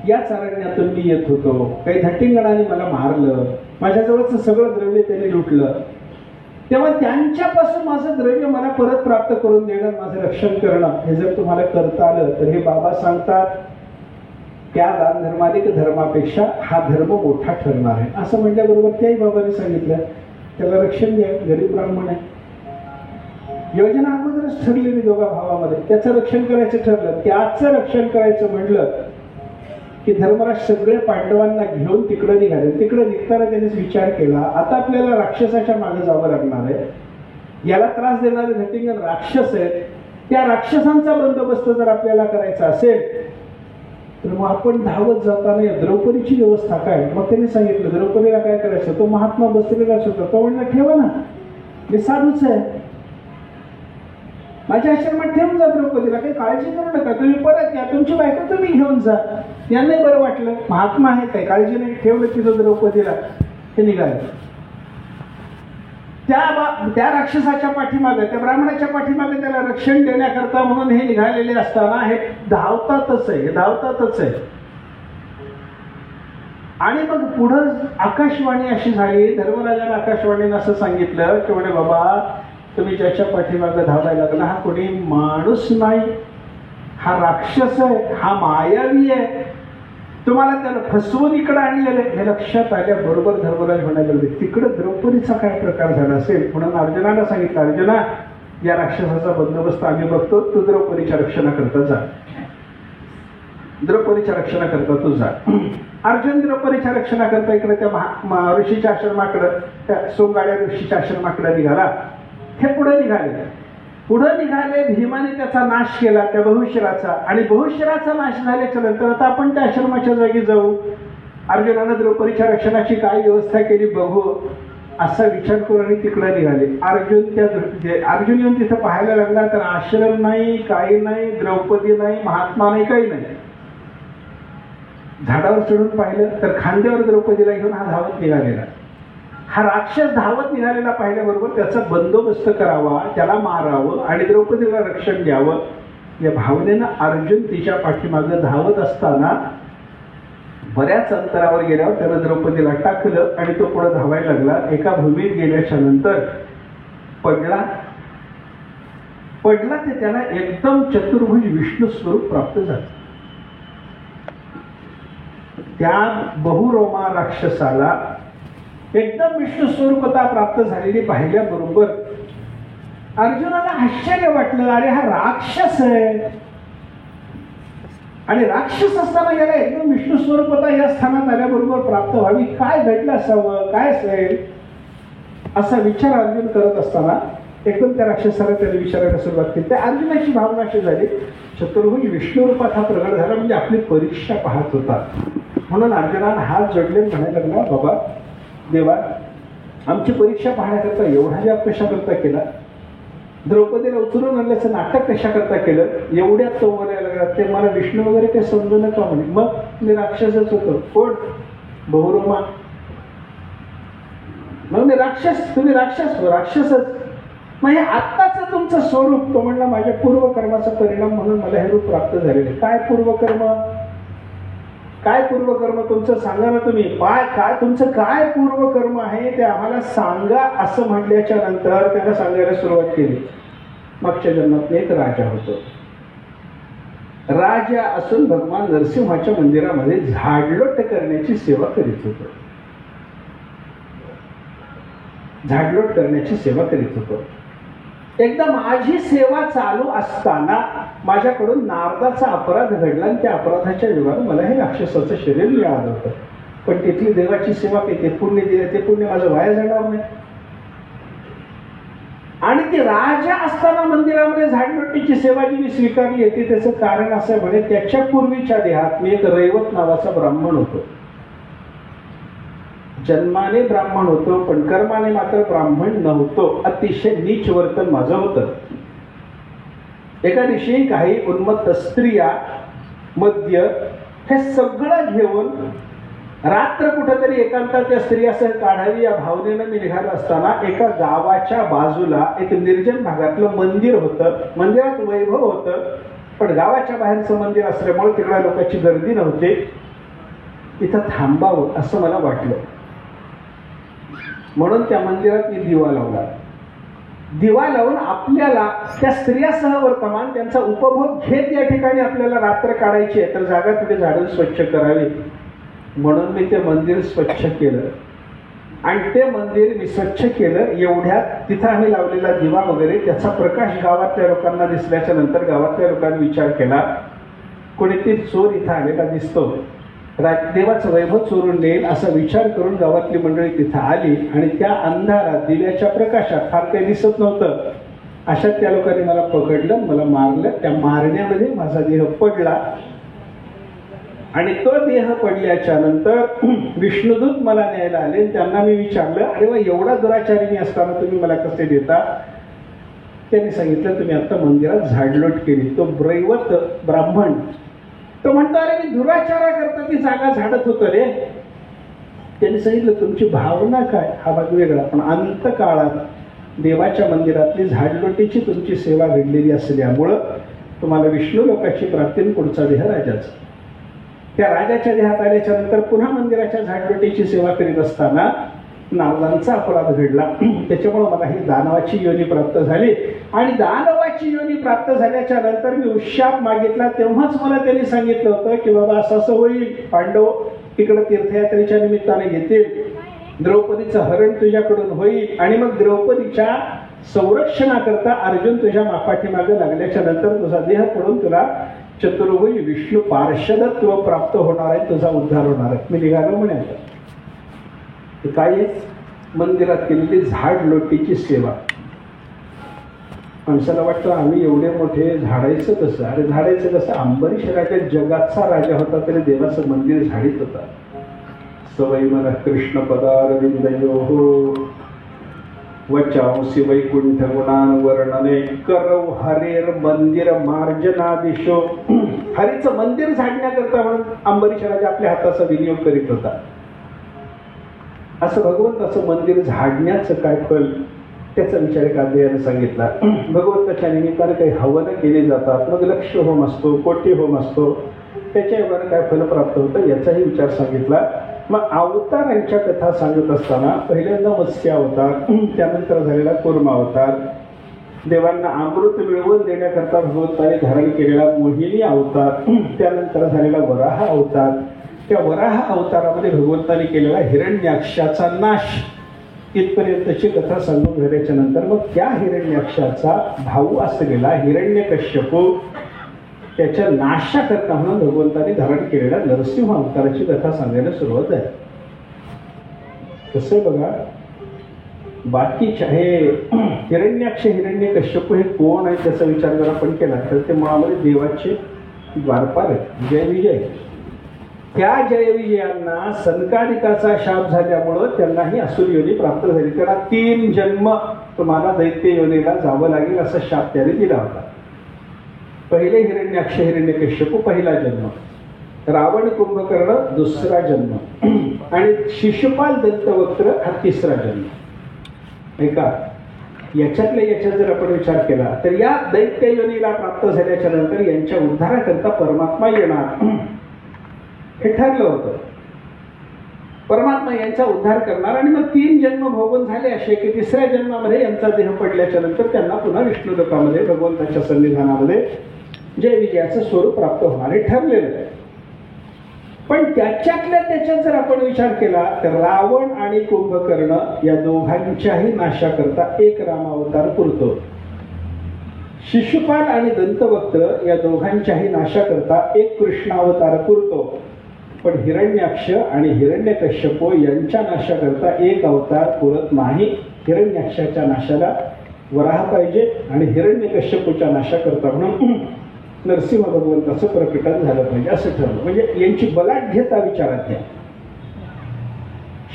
या चारण्यातून मी येत होतो, काही धटिंगणाने मला मारलं, माझ्याजवळचं सगळं द्रव्य त्यांनी लुटलं, तेव्हा त्यांच्यापासून माझं द्रव्य मला परत प्राप्त करून देणं, माझं रक्षण करणं, हे जर तुम्हाला करता आलं तर हे बाबा सांगतात त्या दान धर्माधिक धर्मापेक्षा हा धर्म मोठा ठरणार आहे. असं म्हटल्याबरोबर त्याही बाबांनी सांगितलं त्याला रक्षण द्या, गरीब ब्राह्मण आहे. योजना अगोदरच ठरलेली दोघा भावामध्ये, त्याचं रक्षण करायचं ठरलं. त्याचं रक्षण करायचं म्हटलं की धर्मराज सगळे पांडवांना घेऊन तिकडे निघाले. तिकडे निघताना त्यांनी विचार केला आता आपल्याला राक्षसाच्या मागे जावं लागणार आहे, याला त्रास देणारे धटिंगण राक्षस आहेत, त्या राक्षसांचा बंदोबस्त जर आपल्याला करायचा असेल तर मग आपण धावत जाताना द्रौपदीची व्यवस्था काय. मग त्यांनी सांगितलं द्रौपदीला काय करायचं, तो महात्मा बसलेलाच होता, तो म्हणला ठेवा ना, मी साधूच आहे, माझ्या आश्रमात ठेवून जा द्रौपदीला, काही काळजी करू नका, तुम्ही परत या, तुमची बायको तुम्ही घेऊन जा. यांनाही बरं वाटलं, महात्मा आहे काही काळजी नाही, ठेवलं तिथं द्रौपदीला. हे निघाले त्या राक्षसाच्या पाठीमागे, त्या ब्राह्मणाच्या पाठीमागे त्याला रक्षण देण्याकरता म्हणून हे निघालेले असताना हे धावतातच आहे. आणि मग पुढं आकाशवाणी अशी झाली, धर्मराजाने आकाशवाणीनं असं सांगितलं की म्हणे बाबा तुम्ही ज्याच्या पाठीमागे धावायला लागला हा कोणी माणूस नाही, हा राक्षस आहे, हा मायावी आहे, तुम्हाला त्याला फसवून इकडे आणलेलं आहे. हे लक्षात आल्याबरोबर धर्मराज म्हणायला लागले तिकडे द्रौपदीचा काय प्रकार झाला असेल. म्हणून अर्जुनाला सांगितलं अर्जुना या राक्षसाचा बंदोबस्त आम्ही बघतो, तू द्रौपदीच्या रक्षणाकरता जा, द्रौपदीच्या रक्षणाकरता तू जा. अर्जुन द्रौपदीच्या रक्षणाकरता इकडे त्या ऋषीच्या आश्रमाकडे, त्या सोमगाड्या ऋषीच्या आश्रमाकडे निघाला. हे पुढे निघाले, भीमाने त्याचा नाश केला त्या बहुशिराचा, आणि बहुशिराचा नाश झाल्याच्या नंतर आता आपण त्या आश्रमाच्या जागी जाऊ, अर्जुनानं द्रौपदीच्या रक्षणाची काय व्यवस्था केली बघू, असा विचार करून तिकडे निघाले. अर्जुन येऊन तिथं पाहायला लागला तर आश्रम नाही, काही नाही, द्रौपदी नाही, महात्मा नाही, काही नाही. झाडावर चढून पाहिलं तर खांद्यावर द्रौपदीला घेऊन हा धावत निघालेला. हा राक्षस धावत निघालेला पाहिल्याबरोबर त्याचा बंदोबस्त करावा, त्याला मारावं आणि द्रौपदीला रक्षण द्यावं या भावनेनं अर्जुन तिच्या पाठीमागं धावत असताना बऱ्याच अंतरावर गेल्यावर त्यानं द्रौपदीला टाकलं आणि तो पुढे धावायला लागला. एका भूमीत गेल्याच्या नंतर पडला ते त्याला एकदम चतुर्भुज विष्णू स्वरूप प्राप्त झालं. त्या बहुरोमा राक्षसाला एकदम विष्णू स्वरूपता प्राप्त झालेली पाहिल्याबरोबर अर्जुनाला आश्चर्य वाटलं, अरे हा राक्षस आहे आणि राक्षस असताना याला एकदम विष्णू स्वरूपता या स्थानात आल्याबरोबर प्राप्त व्हावी, काय घडलं असावं, काय असेल असा विचार अर्जुन करत असताना एकदम त्या राक्षसाला त्याने विचारायला सुरुवात केली. त्या अर्जुनाची भावना अशी झाली चतुर्भुज विष्णू रूपात हा प्रगट झाला, म्हणजे आपली परीक्षा पाहत होता. म्हणून अर्जुनाला हात जोडले म्हणायला लागला, बाबा देवा आमची परीक्षा पाहण्याकरता एवढा व्याप कशा करता केला, द्रौपदीला उचलून आणल्याचं नाटक कशा करता केलं, एवढ्यात तो बोलायला लागला ते मला विष्णू वगैरे काही समजू नका म्हणे. मग मी राक्षसच होतो. कोण? बहुरोमा. मग मी राक्षस, तुम्ही राक्षस हो, राक्षसच. मग हे आत्ताच तुमचं स्वरूप, तो म्हणला माझ्या पूर्वकर्माचा परिणाम म्हणून मला हे रूप प्राप्त झालेले. काय पूर्वकर्म, काय पूर्वकर्म तुमचं सांगा ना तुम्ही, काय तुमचं काय पूर्वकर्म आहे ते आम्हाला सांगा असं म्हटल्याच्या नंतर त्याला सांगायला सुरुवात केली. मागच्या जन्मात एक राजा होतो, राजा असून भगवान नरसिंहाच्या मंदिरामध्ये झाडलोट करण्याची सेवा करीत होतो. झाडलोट करण्याची सेवा करीत होतो. एकदा माझी सेवा चालू असताना माझ्याकडून नारदाचा अपराध घडला आणि त्या अपराधाच्या योगाने मला हे राक्षसाचं शरीर मिळालं होतं. पण तिथली देवाची सेवा ते पुण्य दिले, ते पुण्य माझं वाया जाणार नाही. आणि ते राजा असताना मंदिरामध्ये झाडलोटीची सेवा जी मी स्वीकारली होती त्याचं कारण असं म्हणे, त्याच्या पूर्वीच्या देहात मी एक रैवत नावाचा ब्राह्मण होतो. जन्माने ब्राह्मण होतो पण कर्माने मात्र ब्राह्मण नव्हतो. अतिशय नीच वर्तन माझं होतं. एका दिवशी काही उन्मत्त स्त्रिया, मद्य हे सगळं घेऊन रात्र कुठेतरी एकांतात त्या स्त्रियासह काढावी या भावनेनं मी निघालो असताना एका गावाच्या बाजूला एक निर्जन भागातलं मंदिर होतं. मंदिरात वैभव होतं पण गावाच्या बाहेरचं मंदिर असल्यामुळे तिकडे लोकांची गर्दी नव्हती. इथं थांबावं असं मला वाटलं म्हणून त्या मंदिरात मी दिवा लावला. दिवा लावून आपल्याला त्या स्त्रियासह वर्तमान त्यांचा उपभोग घेत या ठिकाणी आपल्याला रात्र काढायची आहे तर जागा तिथे झाडून स्वच्छ करावी म्हणून मी ते मंदिर स्वच्छ केलं. आणि ते मंदिर मी स्वच्छ केलं एवढ्यात तिथं आम्ही लावलेला दिवा वगैरे त्याचा प्रकाश गावातल्या लोकांना दिसल्याच्या नंतर गावातल्या लोकांनी विचार केला कोणीतरी चोर इथं आलेला दिसतो, देवाचं वैभव चोरून नेईल असा विचार करून गावातली मंडळी तिथं आली. आणि त्या अंधारात दिव्याच्या प्रकाशात फार काही दिसत नव्हतं. अशात त्या लोकांनी मला पकडलं, मला मारलं. त्या मारण्यामध्ये माझा देह पडला आणि तो देह पडल्याच्या नंतर विष्णुदूत मला न्यायला आले. त्यांना मी विचारलं अरे वा एवढा दुराचारी मी असताना तुम्ही मला कसे देता. त्यांनी सांगितलं तुम्ही आता मंदिरात झाडलोट केली. तो रैवत ब्राह्मण तो म्हणतो अरे मी दुराचारा करता ती जागा झाडत होतो रे. त्यांनी सांगितलं तुमची भावना काय हा भाग वेगळा पण अंतकाळात देवाच्या मंदिरातली झाडलोटीची तुमची सेवा घडलेली असल्यामुळं तुम्हाला विष्णू लोकाची प्राप्ती पुढचा देह राजाचा. त्या राजाच्या देहात आल्याच्या नंतर पुन्हा मंदिराच्या झाडलोटीची सेवा करीत असताना नारदांचा अपराध घडला. त्याच्यामुळे मला ही दानवाची योनी प्राप्त झाली. आणि दानवाची योनी प्राप्त झाल्याच्या नंतर मी उशाप मागितला तेव्हाच मला त्यांनी सांगितलं होतं की बाबा असं असं होईल, पांडव तिकडं तीर्थयात्रेच्या निमित्ताने येतील, द्रौपदीचं हरण तुझ्याकडून होईल आणि मग द्रौपदीच्या संरक्षणाकरता अर्जुन तुझ्या पाठीमागे लागल्याच्या नंतर तुझा देह पडून तुला चतुर्भुज विष्णू पार्षदत्व प्राप्त होणार आहे, तुझा उद्धार होणार आहे. मी निघालो म्हणे काय मंदिरात केलेली झाडलोटीची सेवा. माणसाला वाटतं आम्ही एवढे मोठे झाडायचं कसं. अरे झाडायचं कसं, अंबरीश राजा जगाचा राजा होता तरी देवाचं मंदिर झाडीत होता. सवय मला कृष्ण पदारविंदयो वचांसी वैकुंठ गुणान वर्णने करव हरेर मंदिर मार्जनादिशो. हरीचं मंदिर झाडण्याकरता म्हणून अंबरीश राजा आपल्या हाताचा विनियोग करीत होता. असं भगवंताचं मंदिर झाडण्याचं काय फल त्याचा विचार एका अध्यायाने सांगितला. भगवंताच्या निमित्ताने काही हवन केले जातात, मग लक्ष होम असतो, कोटी होम असतो, त्याच्या योगाने काय फल प्राप्त होतं याचाही विचार सांगितला. मग अवतारांच्या कथा सांगत असताना पहिल्यांदा मत्स्य अवतार, त्यानंतर झालेला कूर्म अवतार, देवांना अमृत मिळवून देण्याकरता भगवंताने धारण केलेला मोहिनी अवतार, त्यानंतर झालेला वराह अवतार. त्या वराह अवतारामध्ये भगवंताने केलेला हिरण्याक्षाचा नाश इथपर्यंतची कथा सांगून झाल्याच्या नंतर मग त्या हिरण्याक्षाचा भाऊ असलेला हिरण्यकश्यप त्याच्या नाशाकरता म्हणून भगवंताने धारण केलेल्या नरसिंह अवताराची कथा सांगायला सुरुवात आहे. कसं बघा बाकीच्या हे हिरण्याक्ष हिरण्यकश्यप हे कोण आहे त्याचा विचार जर आपण केला तर ते मुळामध्ये देवाचे द्वारपाल आहेत, जय विजय. त्या जयविजयांना सनकादिकाचा शाप झाल्यामुळं त्यांनाही असुर योनी प्राप्त झाली. त्यांना 3 जन्म तुम्हाला दैत्य योनीला जावं लागेल असा शाप त्याने दिला होता. पहिले हिरण्याक्ष हिरण्यकश्यप पहिला जन्म, रावण कुंभकर्ण दुसरा जन्म आणि शिशुपाल दंतवक्त्र हा तिसरा जन्म. ऐका याच्यातल्या याच्यात जर आपण विचार केला तर या दैत्य योनीला प्राप्त झाल्याच्या नंतर यांच्या उद्धाराकरता परमात्मा येणार हे ठरलं होतं. परमात्मा यांचा उद्धार करणार आणि मग 3 जन्म भोगून झाले असे की तिसऱ्या जन्मामध्ये यांचा देह पडल्याच्या नंतर त्यांना पुन्हा विष्णू लोकामध्ये भगवंताच्या सन्निधानामध्ये जय विजयाचं स्वरूप प्राप्त होणारे ठरलेलं आहे. पण त्याच्यात जर आपण विचार केला तर रावण आणि कुंभकर्ण या दोघांच्याही नाशाकरता एक रामावतार पुरतो. शिशुपाल आणि दंतवक्त्र या दोघांच्याही नाशाकरता एक कृष्णावतार पुरतो. पण हिरण्याक्ष आणि हिरण्यकश्यप यांच्या नाशाकरता एक अवतार पुरत नाही. हिरण्याक्षाच्या नाशाला वराह पाहिजे आणि हिरण्यकश्यपूच्या नाशाकरता म्हणून नरसिंह भगवंताचं प्रकटन झालं पाहिजे असं ठरलं. म्हणजे यांची बलाढ्यता विचारात घ्या.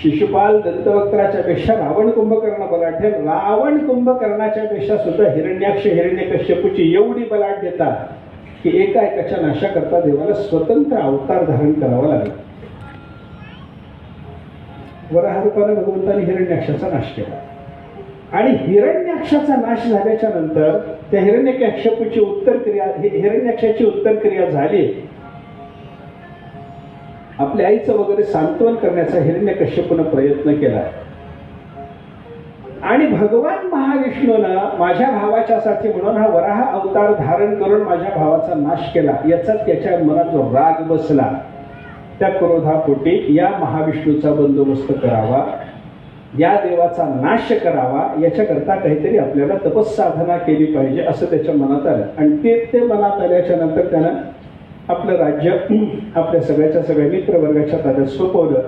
शिशुपाल दंतवक्त्राच्या पेक्षा रावण कुंभकर्ण बलाढ्य, रावण कुंभकर्णाच्या पेक्षा सुद्धा हिरण्याक्ष हिरण्यकश्यपूची एवढी बलाढ्यता की एकाएकाच्या नाशाकरता देवाला स्वतंत्र अवतार धारण करावा लागला. वराह रूपाने भगवंताने हिरण्याक्षाचा नाश केला आणि हिरण्याक्षाचा नाश झाल्याच्या नंतर त्या हिरण्यकश्यपूची हिरण्याक्षाची उत्तर क्रिया झाली. आपल्या आईचं वगैरे सांत्वन करण्याचा हिरण्यकश्यपूनं प्रयत्न केला आणि भगवान महाविष्णूनं माझ्या भावाच्या साठी म्हणून हा वराह अवतार धारण करून माझ्या भावाचा नाश केला. याचा त्याच्या मनात जो राग बसला त्या क्रोधापोटी या महाविष्णूचा बंदोबस्त करावा, या देवाचा नाश करावा, याच्याकरता काहीतरी आपल्याला तपस्साधना केली पाहिजे असं त्याच्या मनात आलं. आणि ते मनात आल्याच्या नंतर त्यानं आपलं राज्य आपल्या सगळ्या मित्रवर्गाच्या ताब्यात सोपवलं.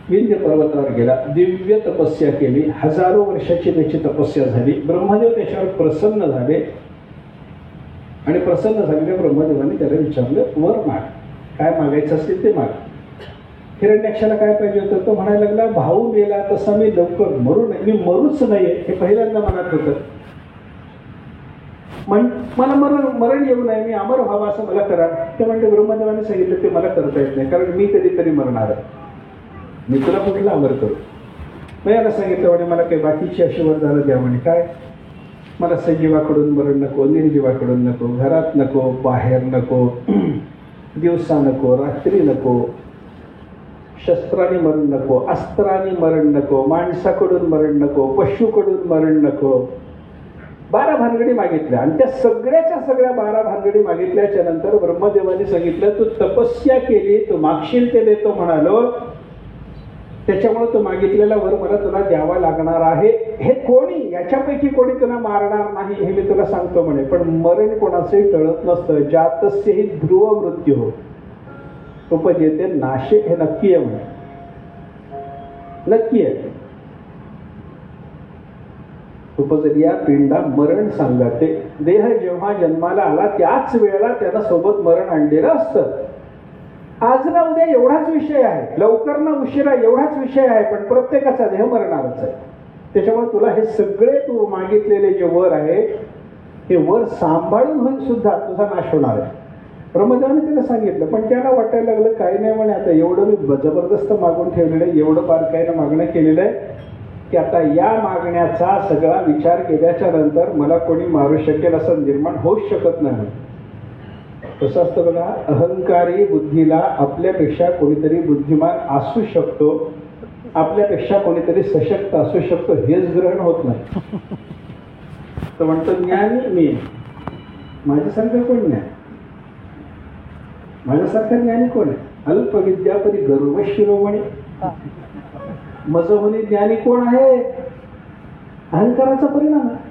विंध्य पर्वतावर गेला, दिव्य तपस्या केली. हजारो वर्षाची त्याची तपस्या झाली. ब्रह्मदेव त्याच्यावर प्रसन्न झाले आणि प्रसन्न झालेल्या ब्रह्मदेवाने त्याला विचारलं, वर माग, काय मागायचं असेल ते माग. हिरण्याक्षाला काय पाहिजे होतं? तो म्हणायला लागला, भाऊ मेला तसा मी लवकर मरू नये, मी मरूच नाहीये हे पहिल्यांदा मनात होतं. मला मरण येऊ नये, मी अमर व्हावं असं मला करा. ते म्हणजे ब्रह्मदेवाने सांगितलं ते मला करता येत नाही, कारण मी कधीतरी मरणार आहे, मी तुला कुठला अमर करू. मग याला सांगितलं म्हणे मला काही बाकीची अशी वरदानं द्या म्हणे. काय? मला सजीवाकडून मरण नको, निर्जीवाकडून नको, घरात नको, बाहेर नको, दिवसा नको, रात्री नको, शस्त्राने मरण नको, अस्त्राने मरण नको, माणसाकडून मरण नको, पशुकडून मरण नको. 12 भानगडी मागितल्या आणि त्या सगळ्या 12 भानगडी मागितल्याच्या नंतर ब्रह्मदेवाने सांगितलं, तू तपस्या केली, तू मागशील ते देतो म्हणालो, त्याच्यामुळे तू मागितलेला वर मला तुला द्यावा लागणार आहे. हे कोणी याच्यापैकी कोणी तुला मारणार नाही हे मी तुला सांगतो म्हणे. पण मरण कोणाचंही टळत नसतं. जातस्यही ध्रुव मृत्यू हो उपजेते नाशे, हे नक्की आहे म्हणे, नक्की आहे. उपजलिया पिंडा मरण सांगते. देह जेव्हा जन्माला आला त्याच वेळेला त्याला सोबत मरण आणलेलं असतं. आज ना उद्या एवढाच विषय आहे, लवकर ना उशिरा एवढाच विषय आहे, पण प्रत्येकाचा देह मरणारच आहे. त्याच्यामुळे तुला हे सगळे तू मागितलेले जे वर आहे हे वर सांभाळून सुद्धा तुझा नाश होणार आहे. ब्रह्मदेवाने त्याला सांगितलं, पण त्याला वाटायला लागलं काही नाही म्हणे, आता एवढं मी जबरदस्त मागून ठेवलेलं आहे, एवढं बारकाईनं मागणं केलेलं आहे की आता या मागण्याचा सगळा विचार केल्याच्या नंतर मला कोणी मारू शकेल असं निर्माण होऊच शकत नाही. कसं असतं बघा, अहंकारी बुद्धीला आपल्यापेक्षा कोणीतरी बुद्धिमान असू शकतो, आपल्यापेक्षा कोणीतरी सशक्त असू शकतो, हेच ग्रहण होत नाही. तर म्हणतो ज्ञानी मी, माझ्यासारखं कोण नाही, माझ्यासारखं ज्ञानी कोण आहे? अल्पविद्या परी गर्व शिरोमणी, मज होणे ज्ञानी कोण आहे? अहंकाराचा परिणाम आहे.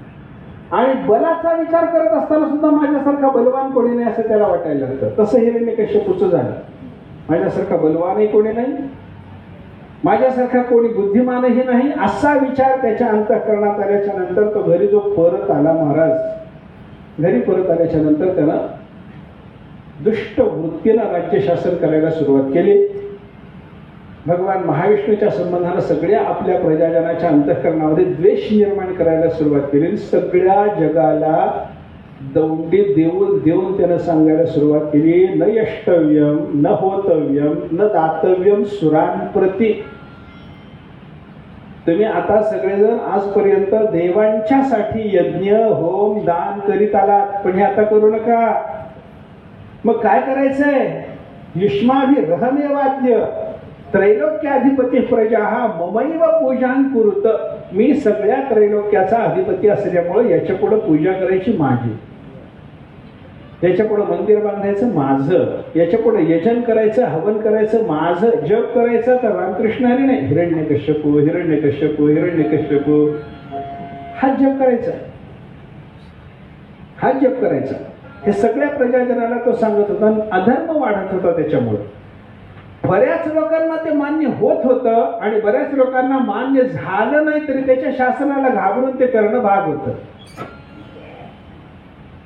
आणि बलाचा विचार करत असताना सुद्धा माझ्यासारखा बलवान कोणी नाही असं त्याला वाटायला लागतं. तसं हिरण्यकश्यपूचं झालं. माझ्यासारखा बलवानही कोणी नाही, माझ्यासारखा कोणी बुद्धिमानही नाही असा विचार त्याच्या अंतःकरणात आल्याच्या नंतर तो घरी जो परत आला, महाराज घरी परत आल्याच्या नंतर त्यानं दुष्ट वृत्तीनं राज्यशासन करायला सुरुवात केली. भगवान महाविष्णूच्या संबंधानं सगळ्या आपल्या प्रजाजनाच्या अंतःकरणामध्ये द्वेष निर्माण करायला सुरुवात केली. सगळ्या जगाला दौंडी देऊन त्यानं सांगायला सुरुवात केली, न यष्टव्यम न होतव्यम न दातव्यम सुरांप्रती. तुम्ही आता सगळेजण आजपर्यंत देवांच्यासाठी यज्ञ होम दान करीत आलात, पण हे आता करू नका. मग काय करायचंय? युष्माभिरहमेवाद्य त्रैलोक्याधिपती प्रजा ममैव पूजान कुरुत. मी सगळ्या त्रैलोक्याचा अधिपती असल्यामुळे याच्या पुढे पूजा करायची माझी. याच्या पुढे मंदिर बांधायचं माझं, याच्या पुढे यजन करायचं, हवन करायचं माझं, जप करायचं तर रामकृष्ण हरी नाही, हिरण्यकश्यपू हिरण्यकश्यपू हिरण्यकश्यपू, हाच जप करायचा, हाच जप करायचा. हे सगळ्या प्रजाजनाला तो सांगत होता आणि अधर्म वाढत होता. त्याच्यामुळे बऱ्याच लोकांना ते मान्य होत होतं आणि बऱ्याच लोकांना मान्य झालं नाही तरी त्याच्या शासनाला घाबरून ते करणं भाग होतं.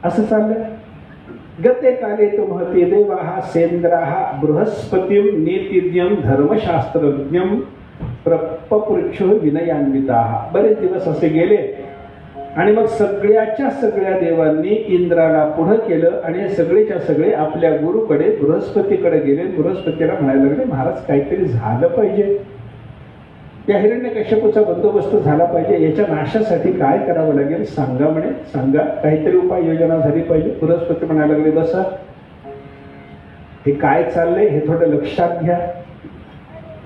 असं चाललं. गते काले तो महती देवाहा सेंद्राहा बृहस्पतीम नीतिज्ञम धर्मशास्त्रज्ञम प्रपपृक्षो विनयान्विताहा. बरेच दिवस असे गेले आणि मग सगळ्याच्या सगळ्या देवांनी इंद्राला पुढं केलं आणि हे सगळेच्या सगळे आपल्या गुरुकडे बृहस्पतीकडे गेले. बृहस्पतीला म्हणायला लागले, महाराज काहीतरी झालं पाहिजे, या हिरण्यकश्यपूचा बंदोबस्त झाला पाहिजे, याच्या नाशासाठी काय करावं लागेल सांगा म्हणे, सांगा, काहीतरी उपाय योजना झाली पाहिजे. बृहस्पती म्हणायला लागले, बसा, हे काय चाललंय हे थोडं लक्षात घ्या,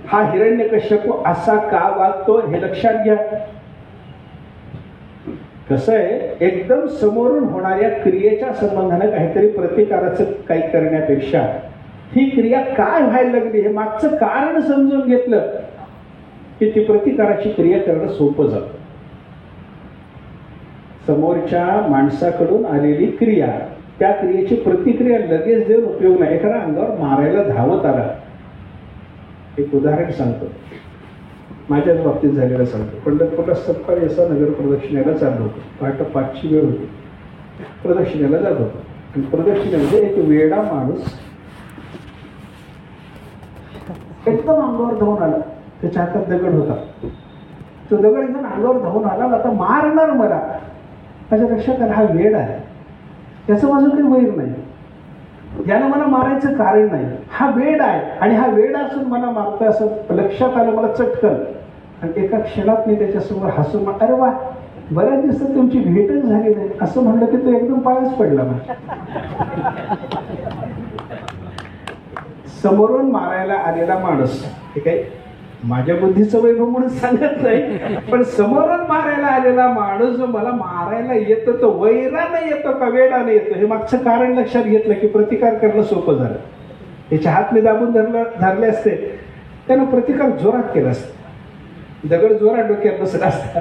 हा हिरण्यकश्यपू असा का वागतो हे लक्षात घ्या. कसं आहे, एकदम समोरून होणाऱ्या क्रियेच्या संबंधाने काहीतरी प्रतिकाराचं काही करण्यापेक्षा ही क्रिया काय व्हायला लागली हे मागचं कारण समजून घेतलं की ती प्रतिकाराची क्रिया करणं सोपं जातं. समोरच्या माणसाकडून आलेली क्रिया, त्या क्रियेची प्रतिक्रिया लगेच देऊन उपयोग नाही. एखादा अंगावर मारायला धावत आला, एक उदाहरण सांगतो, माझ्याच बाबतीत झालेलं सांगतो. पंढरपूरला सकाळी असा नगर प्रदक्षिणेला चाललो होतो. पहाटे 5ची वेळ होती. प्रदक्षिणेला जात होतो आणि प्रदक्षिणेमध्ये एक वेडा माणूस एकदम अंगावर धावून आला. त्याच्या हातात दगड होता. तो दगड एकदम अंगावर धावून आला, आता मारणार मला. माझ्या लक्षात आलं, हा वेड आहे, त्याचं माझं काही वैर नाही, याला मला मारायचं कारण नाही, हा वेड आहे आणि हा वेड असून मला मारतोय असं लक्षात आलं मला चटकन. आणि एका क्षणात मी त्याच्यासमोर हसून, अरे वा, बऱ्याच दिवसात तुमची भेटच झाली नाही असं म्हणलं की तो एकदम पायच पडला. समोरून मारायला आलेला माणूस, हे काही माझ्या बुद्धीचं वैभव म्हणून सांगत नाही, पण समोरून मारायला आलेला माणूस जो मला मारायला येतो तो वैरानं येतो का वेडानं येतो हे मागचं कारण लक्षात घेतलं की प्रतिकार करणं सोपं झालं. त्याच्या हात मी दाबून धरले असते, त्यानं प्रतिकार जोरात केला असता, दगड जोरात डोक्यात बसला असता.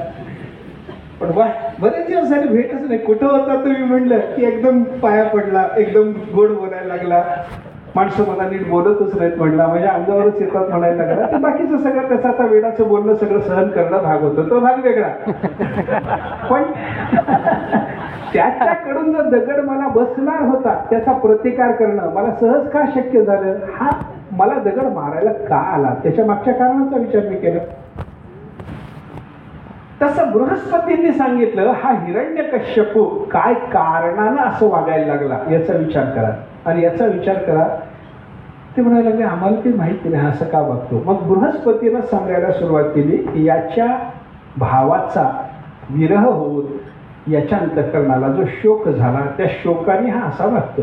पण वा, बरेच दिवस झाले भेटच नाही, कुठं होता तुम्ही म्हणलं की एकदम पाया पडला, एकदम गोड बोलायला लागला, माणसं मला नीट बोलतच नाहीत म्हणला, माझ्या अंगावरच येतात म्हणायला लागला. तर बाकीचं सगळं त्याचं आता वेडाचं बोलणं सगळं सहन करणं भाग होतं, तो भाग वेगळा. पण त्याच्याकडून जो दगड मला बसणार होता त्याचा प्रतिकार करणं मला सहज का शक्य झालं, हा मला दगड मारायला का आला त्याच्या मागच्या कारणाचा विचार मी केला. तसं बृहस्पतींनी सांगितलं, हा हिरण्यकश्यपू काय कारणानं असं वागायला लागला याचा विचार करा आणि याचा विचार करा. ते म्हणायला लागले, आम्हाला काही माहिती नाही असं का वागतो. मग बृहस्पतीनं सांगायला सुरुवात केली की याच्या भावाचा विरह होऊन याच्या अंतःकरणाला जो शोक झाला त्या शोकाने हा असा वागतो.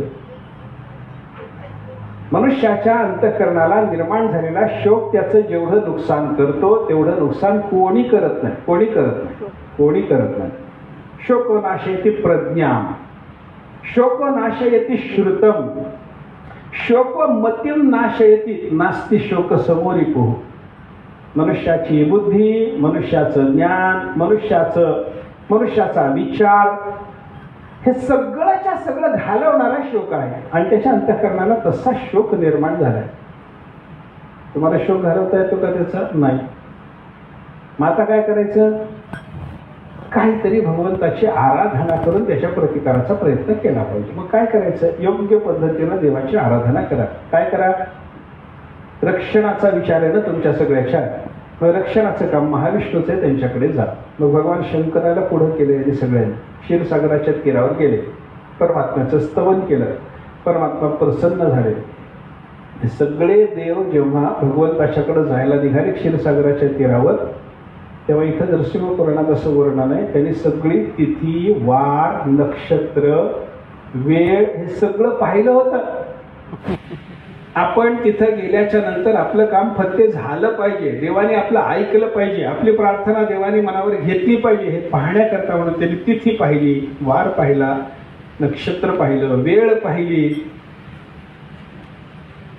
मनुष्याच्या अंतःकरणाला निर्माण झालेला शोक त्याचं जेवढं नुकसान करतो तेवढं नुकसान कोणी करत नाही, कोणी करत नाही, कोणी करत नाही. शोको नाशयति प्रज्ञा, शोको नाशयति श्रुतम, शोको मतिम नाशयति नास्ति शोक समोरिपो. मनुष्याची बुद्धी, मनुष्याचं ज्ञान, मनुष्याचा विचार हे सगळ्याच्या सगळं घालवणारा शोक आहे आणि त्याच्या अंतःकरणाला तसा शोक निर्माण झालाय. तुम्हाला शोक घालवता येतो का त्याचा? नाही. मग आता काय करायचं, काहीतरी भगवंताची आराधना करून त्याच्या प्रतिकाराचा प्रयत्न केला पाहिजे. मग काय करायचं, योग्य पद्धतीनं देवाची आराधना करा. काय करा, रक्षणाचा विचार आहे ना तुमच्या सगळ्याच्या, मग रक्षणाचं काम महाविष्णूचं आहे, त्यांच्याकडे जा. मग भगवान शंकराला पुढं केलं यांनी सगळ्यांनी. क्षीरसागराच्या तीरावर गेले, परमात्म्याचं स्तवन केलं, परमात्मा प्रसन्न झाले. हे सगळे देव जेव्हा भगवंताच्याकडे जायला निघाले क्षीरसागराच्या तीरावर, तेव्हा इथं नरसिंह पुराणात असं वर्णन आहे, त्यांनी सगळी तिथी, वार, नक्षत्र, वेळ हे सगळं पाहिलं होतं. आपण तिथं गेल्याच्या नंतर आपलं काम फत्ते झालं पाहिजे, देवाने आपलं ऐकलं पाहिजे, आपली प्रार्थना देवाने मनावर घेतली पाहिजे, हे पाहण्याकरता म्हणून त्यांनी तिथी पाहिली, वार पाहिला, नक्षत्र पाहिलं, वेळ पाहिली,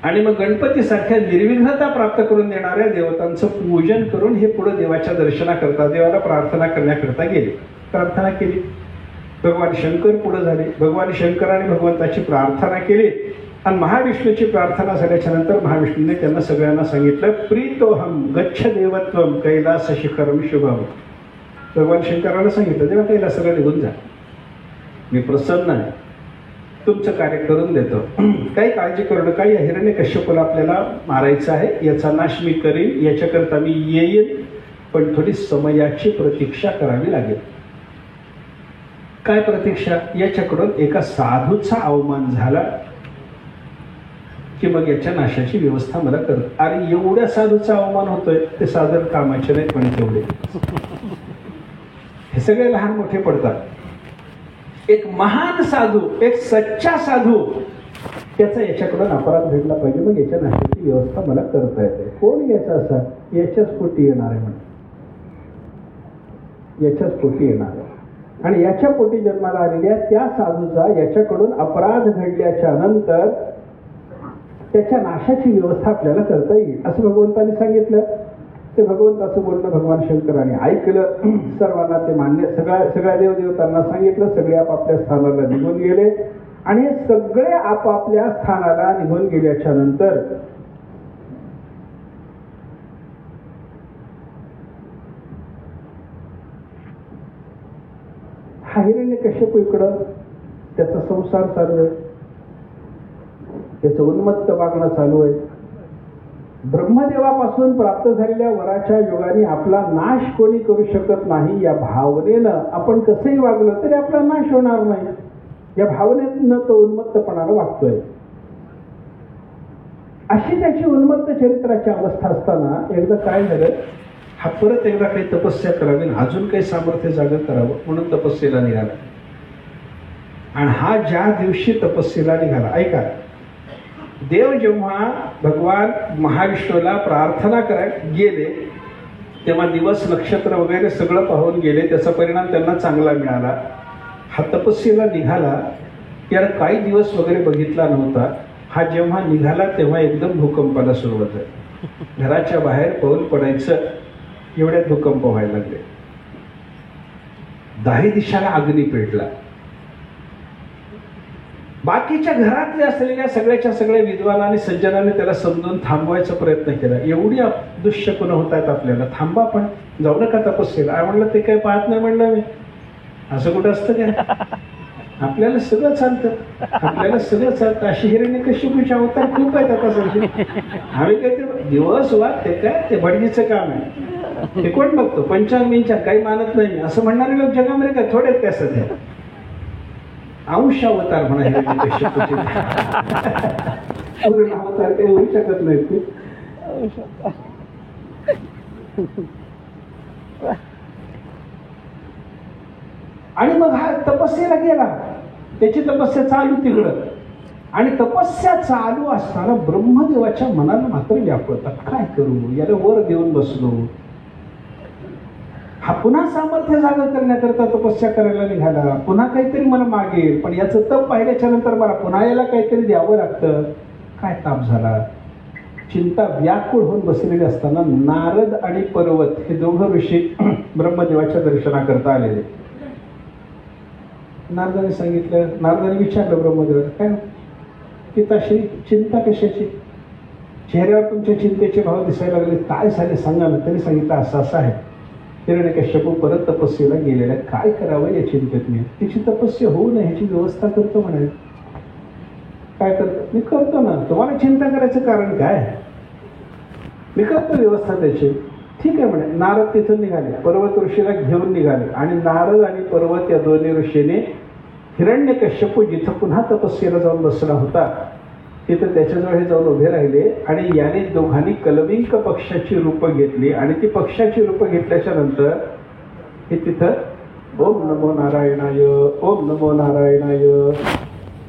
आणि मग गणपती सारख्या निर्विघ्नता प्राप्त करून देणाऱ्या देवतांचं पूजन करून हे पुढे देवाच्या दर्शनाकरता, देवाला प्रार्थना करण्याकरता गेले. प्रार्थना केली, भगवान शंकर पुढे झाले. भगवान शंकराने भगवंताची प्रार्थना केली आणि महाविष्णूची प्रार्थना झाल्याच्या नंतर महाविष्णूने त्यांना सगळ्यांना सांगितलं, प्रीतोहम गच्छ देवत्वम कैलास शिखरम शुभम. भगवान शंकराला सांगितलं, तेव्हा कैलासाला निघून जा, मी प्रसन्न आहे, तुमचं कार्य करून देतो, काही काळजी करू नका. या हिरण्यकश्यपूला आपल्याला मारायचं आहे, याचा नाश मी करीन, याच्याकरता मी येईन, पण थोडी समयाची प्रतीक्षा करावी लागेल. काय प्रतीक्षा? याच्याकडून एका साधूचा अवमान झाला की मग याच्या नाशाची व्यवस्था मला कर. अरे एवढ्या साधूचा अवमान होतोय, ते साधन कामाचे नाही, पण तेवढे हे सगळे लहान मोठे पडतात. एक महान साधू, एक सच्चा साधू, त्याचा याच्याकडून अपराध घडला पाहिजे, मग याच्या नाशाची व्यवस्था मला करता येते. कोण याचा असा? याच्याच पोटी येणार आहे म्हणून, याच्याच पोटी येणार आहे. आणि याच्या पोटी जन्माला आलेल्या त्या साधूचा याच्याकडून अपराध घडल्याच्या नंतर त्याच्या नाशाची व्यवस्था आपल्याला करता येईल असं भगवंताने सांगितलं. ते भगवंताचं बोलणं भगवान शंकराने ऐकलं, सर्वांना ते मान्य, सगळ्या देवदेवतांना सांगितलं, सगळे आपापल्या स्थानाला निघून गेले. आणि हे सगळे आपापल्या स्थानाला निघून गेल्याच्या नंतर हा हिरण्यकश्यप इकडं त्याचा संसार चालू आहे, त्याचं उन्मत्त वागणं चालू आहे. ब्रह्मदेवापासून प्राप्त झालेल्या वराच्या योगाने आपला नाश कोणी करू शकत नाही या भावनेनं आपण कसंही वागलं तरी आपला नाश होणार नाही, या भावनेतनं तो उन्मत्तपणाला वागतोय. अशी त्याची उन्मत्त चरित्राची अवस्था असताना एकदा काय झालं, हा परत एकदा काही तपस्या करावी, अजून काही सामर्थ्य जागं करावं म्हणून तपस्येला निघाला. आणि हा ज्या दिवशी तपस्येला निघाला, ऐका, देव जेव्हा भगवान महाविष्णूला प्रार्थना करायला गेले तेव्हा दिवस नक्षत्र वगैरे सगळं पाहून गेले, त्याचा परिणाम त्यांना चांगला मिळाला. हा तपस्येला निघाला, याला काही दिवस वगैरे बघितला नव्हता. हा जेव्हा निघाला तेव्हा एकदम भूकंपाला सुरुवात झाली. घराच्या बाहेर पाऊल पडायचं एवढ्यात भूकंप व्हायला लागले. 10 दिशाला अग्नी पेटला. बाकीच्या घरातले असलेल्या सगळ्याच्या सगळ्या विद्वानाने सज्जनाने त्याला समजून थांबवायचा प्रयत्न केला. एवढी दुष्यकुन होत आहेत आपल्याला, थांबा, पण जाऊ नका तपस्येला. म्हणलं ते काही पाहत नाही, म्हणलं मी असं कुठं असतं काय, आपल्याला सगळं चालतं, आपल्याला सगळं चालतं. अशी हिरण्यकश्यपूचे अवतार खूप आहेत आता सगळे. आम्ही काय ते दिवस वा ते काय ते भटजीचं काम आहे, ते कोण बघतो, पंचांग काही मानत नाही असं म्हणणारे लोक जगामध्ये काय थोडेच काय सध्या. अंश अवतार म्हणा हिरण्यकश्यपूचे, पूर्ण अवतार काही होऊ शकत नाही ते. आणि मग हा तपस्येला गेला, त्याची तपस्या चालू तिकडं. आणि तपस्या चालू असताना ब्रह्मदेवाच्या मनाला मात्र व्यापत, काय करू, याला वर देऊन बसलो. हा पुन्हा सामर्थ्य जागा करण्याकरता तपस्या करायला निघाला, पुन्हा काहीतरी मला मागेल, पण याचं तप पाहिल्याच्या नंतर मला पुन्हा याला काहीतरी द्यावं लागतं. काय ताप झाला, चिंता व्याकुळ होऊन बसलेले असताना नारद आणि पर्वत हे दोघं ऋषी ब्रह्मदेवाच्या दर्शनाकरता आलेले. नारदाने सांगितलं, नारदाने विचारलं ब्रह्मदेवाला, काय पिताश्री चिंता कशाची, चेहऱ्यावर तुमच्या चिंतेचे भाव दिसायला लागले, काय झाले सांगा ना. त्यांनी सांगितलं असं असं आहे, हिरण्यकश्यपू परत तपस्येला गेलेला, काय करावं या चिंतेत मी, तिची तपस्या होऊ नये ह्याची व्यवस्था करतो म्हणाले. काय करतो? मी करतो ना, तुम्हाला चिंता करायचं कारण काय, मी करतो व्यवस्था त्याची. ठीक आहे म्हणे. नारद तिथून निघाले, पर्वत ऋषीला घेऊन निघाले. आणि नारद आणि पर्वत या दोन्ही ऋषीने हिरण्यकश्यपू जिथं पुन्हा तपस्येला जाऊन बसला होता तिथं त्याच्याजवळ हे जाऊन उभे राहिले. आणि याने दोघांनी कलविंक पक्षाची रूपं घेतली. आणि ती पक्षाची रूपं घेतल्याच्या नंतर हे तिथं ओम नमो नारायणाय, ओम नमो नारायणाय,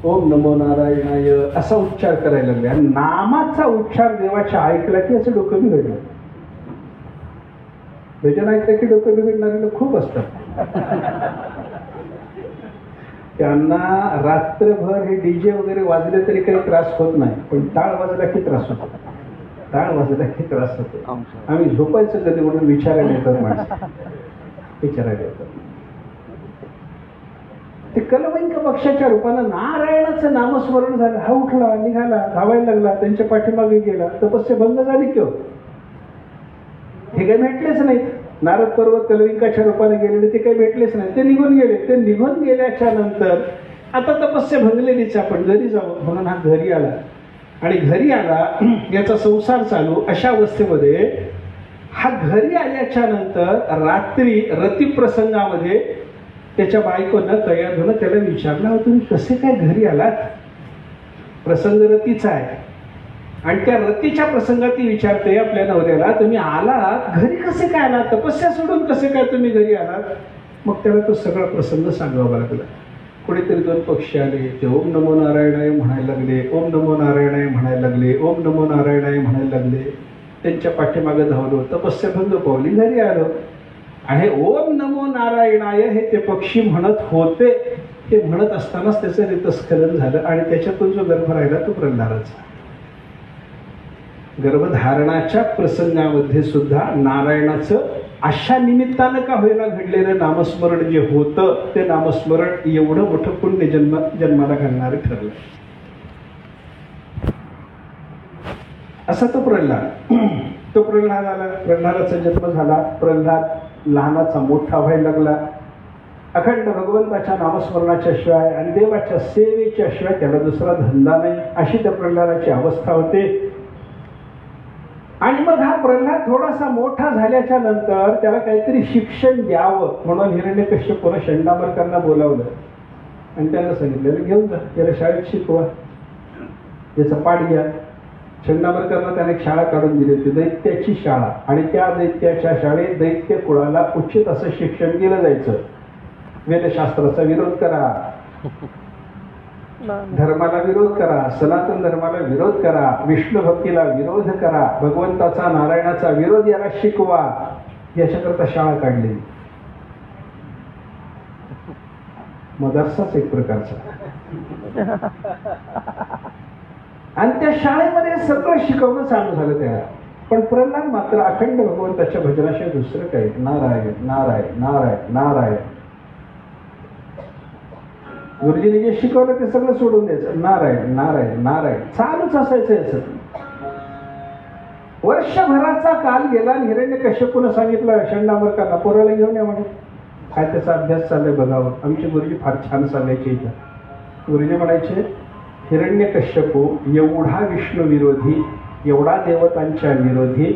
ओम नमो नारायणाय असा उच्चार करायला लागले. आणि नामाचा उच्चार देवाच्या ऐकला की असं डोकं बिघडलं. भजन ऐकलं की डोकं बिघडणारे लोक खूप असतात. त्यांना रात्रभर हे डीजे वगैरे वाजले तरी काही त्रास होत नाही, पण टाळ वाजला की त्रास होतो. टाळ वाजला की त्रास होतो. आम्ही झोपायचं कधी म्हणून विचारायला येतात माणसं, विचारायला येतात. ते कलवंक पक्षाच्या रूपानं नारायणाचं नामस्मरण झालं. हा उठला, निघाला, धावायला लागला, त्यांच्या पाठीमागे गेला. तपस्या भंग झाली किंवा हे काही भेटलेच नाहीत. नारद पर्वत कलविंकाच्या रूपाने गेलेले ते काही भेटलेच नाही. ते निघून गेले. ते निघून गेल्याच्या नंतर आता तपस्या भंगलेलीच, आपण घरी जावं म्हणून हा घरी आला. आणि घरी आला, याचा संसार चालू. अशा अवस्थेमध्ये हा घरी आल्याच्या नंतर रात्री रतिप्रसंगामध्ये त्याच्या बायकोनं कयाधून त्याला विचारलं, हो तुम्ही कसे काय घरी आलात? प्रसंग रतीचा आहे. आणि त्या रतीच्या प्रसंगात ती विचारते आपल्या नवऱ्याला, तुम्ही आलात घरी कसे काय आलात? तपस्या सोडून कसे काय तुम्ही घरी आलात? मग त्याला तो सगळा प्रसंग सांगावा लागला. कोणीतरी दोन पक्षी आले, ते ओम नमो नारायणाय म्हणायला लागले, ओम नमो नारायणाय म्हणायला लागले, ओम नमो नारायणाय म्हणायला लागले. त्यांच्या पाठीमागे धावलो, तपस्या भंग पावली, घरी आलो. आणि ओम नमो नारायणाय हे ते पक्षी म्हणत होते. ते म्हणत असतानाच त्याचं ऋतस्खलन झालं आणि त्याच्यातून जो गर्भ राहिला तो प्रल्हादाचा. गर्भधारणाच्या प्रसंगामध्ये सुद्धा नारायणाचं अशा निमित्तानं का होईना घडलेलं नामस्मरण जे होतं, ते नामस्मरण एवढं मोठं पुण्य जन्माला घालणारं ठरलं. असा तो प्रल्हाद. तो प्रल्हाद आला, प्रल्हादाचा जन्म झाला. प्रल्हाद लहानाचा मोठा व्हायला लागला. अखंड भगवंताच्या नामस्मरणाच्या शिवाय आणि देवाच्या सेवेच्या शिवाय त्याला दुसरा धंदा नाही, अशी त्या प्रल्हादाची अवस्था होते. आणि मग हा प्रल्हाद थोडासा मोठा झाल्याच्या नंतर त्याला काहीतरी शिक्षण द्यावं म्हणून हिरण्यकश्यपूने षंडामर्कांना बोलावलं आणि त्यांना सांगितलं, घेऊन जा, त्याला शाळेत शिकवा, त्याचा पाठ घ्या. षंडामर्कांना त्याने एक शाळा काढून दिली होती, दैत्याची शाळा. आणि त्या दैत्याच्या शाळेत दैत्य कुळाला उचित असं शिक्षण दिलं जायचं. वेदशास्त्राचा विरोध करा, धर्माला विरोध करा, सनातन धर्माला विरोध करा, विष्णू भक्तीला विरोध करा, भगवंताचा नारायणाचा विरोध याला शिकवा, याच्याकरता शाळा काढली. मदरसाच एक प्रकारचा. आणि त्या शाळेमध्ये सगळं शिकवणं चालू झालं त्याला. पण प्रल्हाद मात्र अखंड भगवंताच्या भजनाशिवाय दुसरं काही, नारायण नारायण नारायण नारायण. गुरुजीने जे शिकवलं ते सगळं सोडून द्यायचं, नारायण नारायण नारायण चालूच असायचं याचं. वर्षभराचा काल गेला आणि हिरण्यकश्यपूने सांगितलं षंडामर्कांना, पोराला घेऊन या म्हणे, काय त्याचा अभ्यास चाललाय बघावं. आमचे गुरुजी फार छान सांगायचे इथं. गुरुजी म्हणायचे, हिरण्यकश्यपू एवढा विष्णू विरोधी, एवढा देवतांच्या विरोधी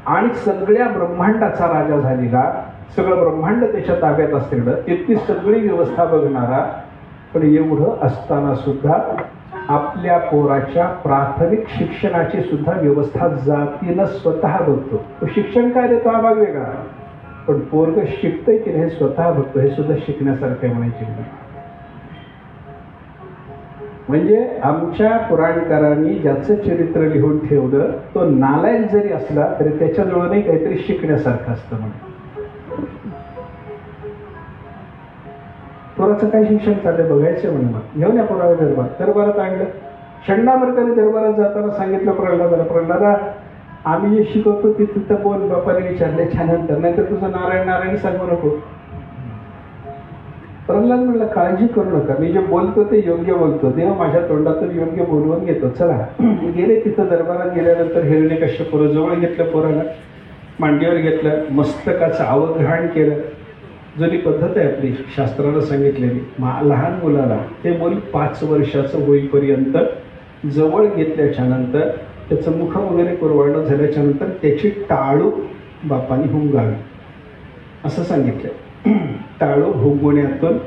आणि सगळ्या ब्रह्मांडाचा राजा झालेला, सगळं ब्रह्मांड त्याच्या ताब्यात असलेलं, तितकी सगळी व्यवस्था बघणारा, पण एवढं असताना सुद्धा आपल्या पोराच्या प्राथमिक शिक्षणाची सुद्धा व्यवस्था जातीनं स्वतः बघतो. तो शिक्षण काय देतो हा भाग वेगळा, पण पोरग शिकतंय की नाही स्वतः बघतो, हे सुद्धा शिकण्यासारखं म्हणायचे. म्हणजे आमच्या पुराणकारांनी ज्याचं चरित्र लिहून ठेवलं, तो नालायक जरी असला तरी त्याच्याजवळही काहीतरी शिकण्यासारखं असतं. म्हणजे पोराचं काय शिक्षण चाललंय बघायचं म्हणून मग घेऊन या पोराला दरबारात आणलं. षंडामर्काने दरबारात जाताना सांगितलं प्रल्हादाला, प्रल्हादा आम्ही जे शिकवतो ते तिथं बोल. बापाने विचारले छान नंतर, नाहीतर तुझं नारायण नारायण सांगू नको. प्रल्हाद म्हणलं, काळजी करू नका, मी जे बोलतो ते योग्य बोलतो, देव माझ्या तोंडातून योग्य बोलवून घेतो. चला. गेले तिथं दरबारात गेल्यानंतर हिरण्यकश्यपूने जवळ घेतलं पोराला, मांडीवर घेतलं, मस्तकाचं अवग्रहण केलं. जुनी पद्धत आहे आपली, शास्त्रानं सांगितलेली. लहान मुलाला ते मूल 5 वर्षाचं होईपर्यंत जवळ घेतल्याच्या नंतर त्याचं मुख वगैरे कुरवाळणं झाल्याच्या नंतर त्याची टाळू बापाने हुंगावी असं सांगितलं. टाळू हुंगवण्यातून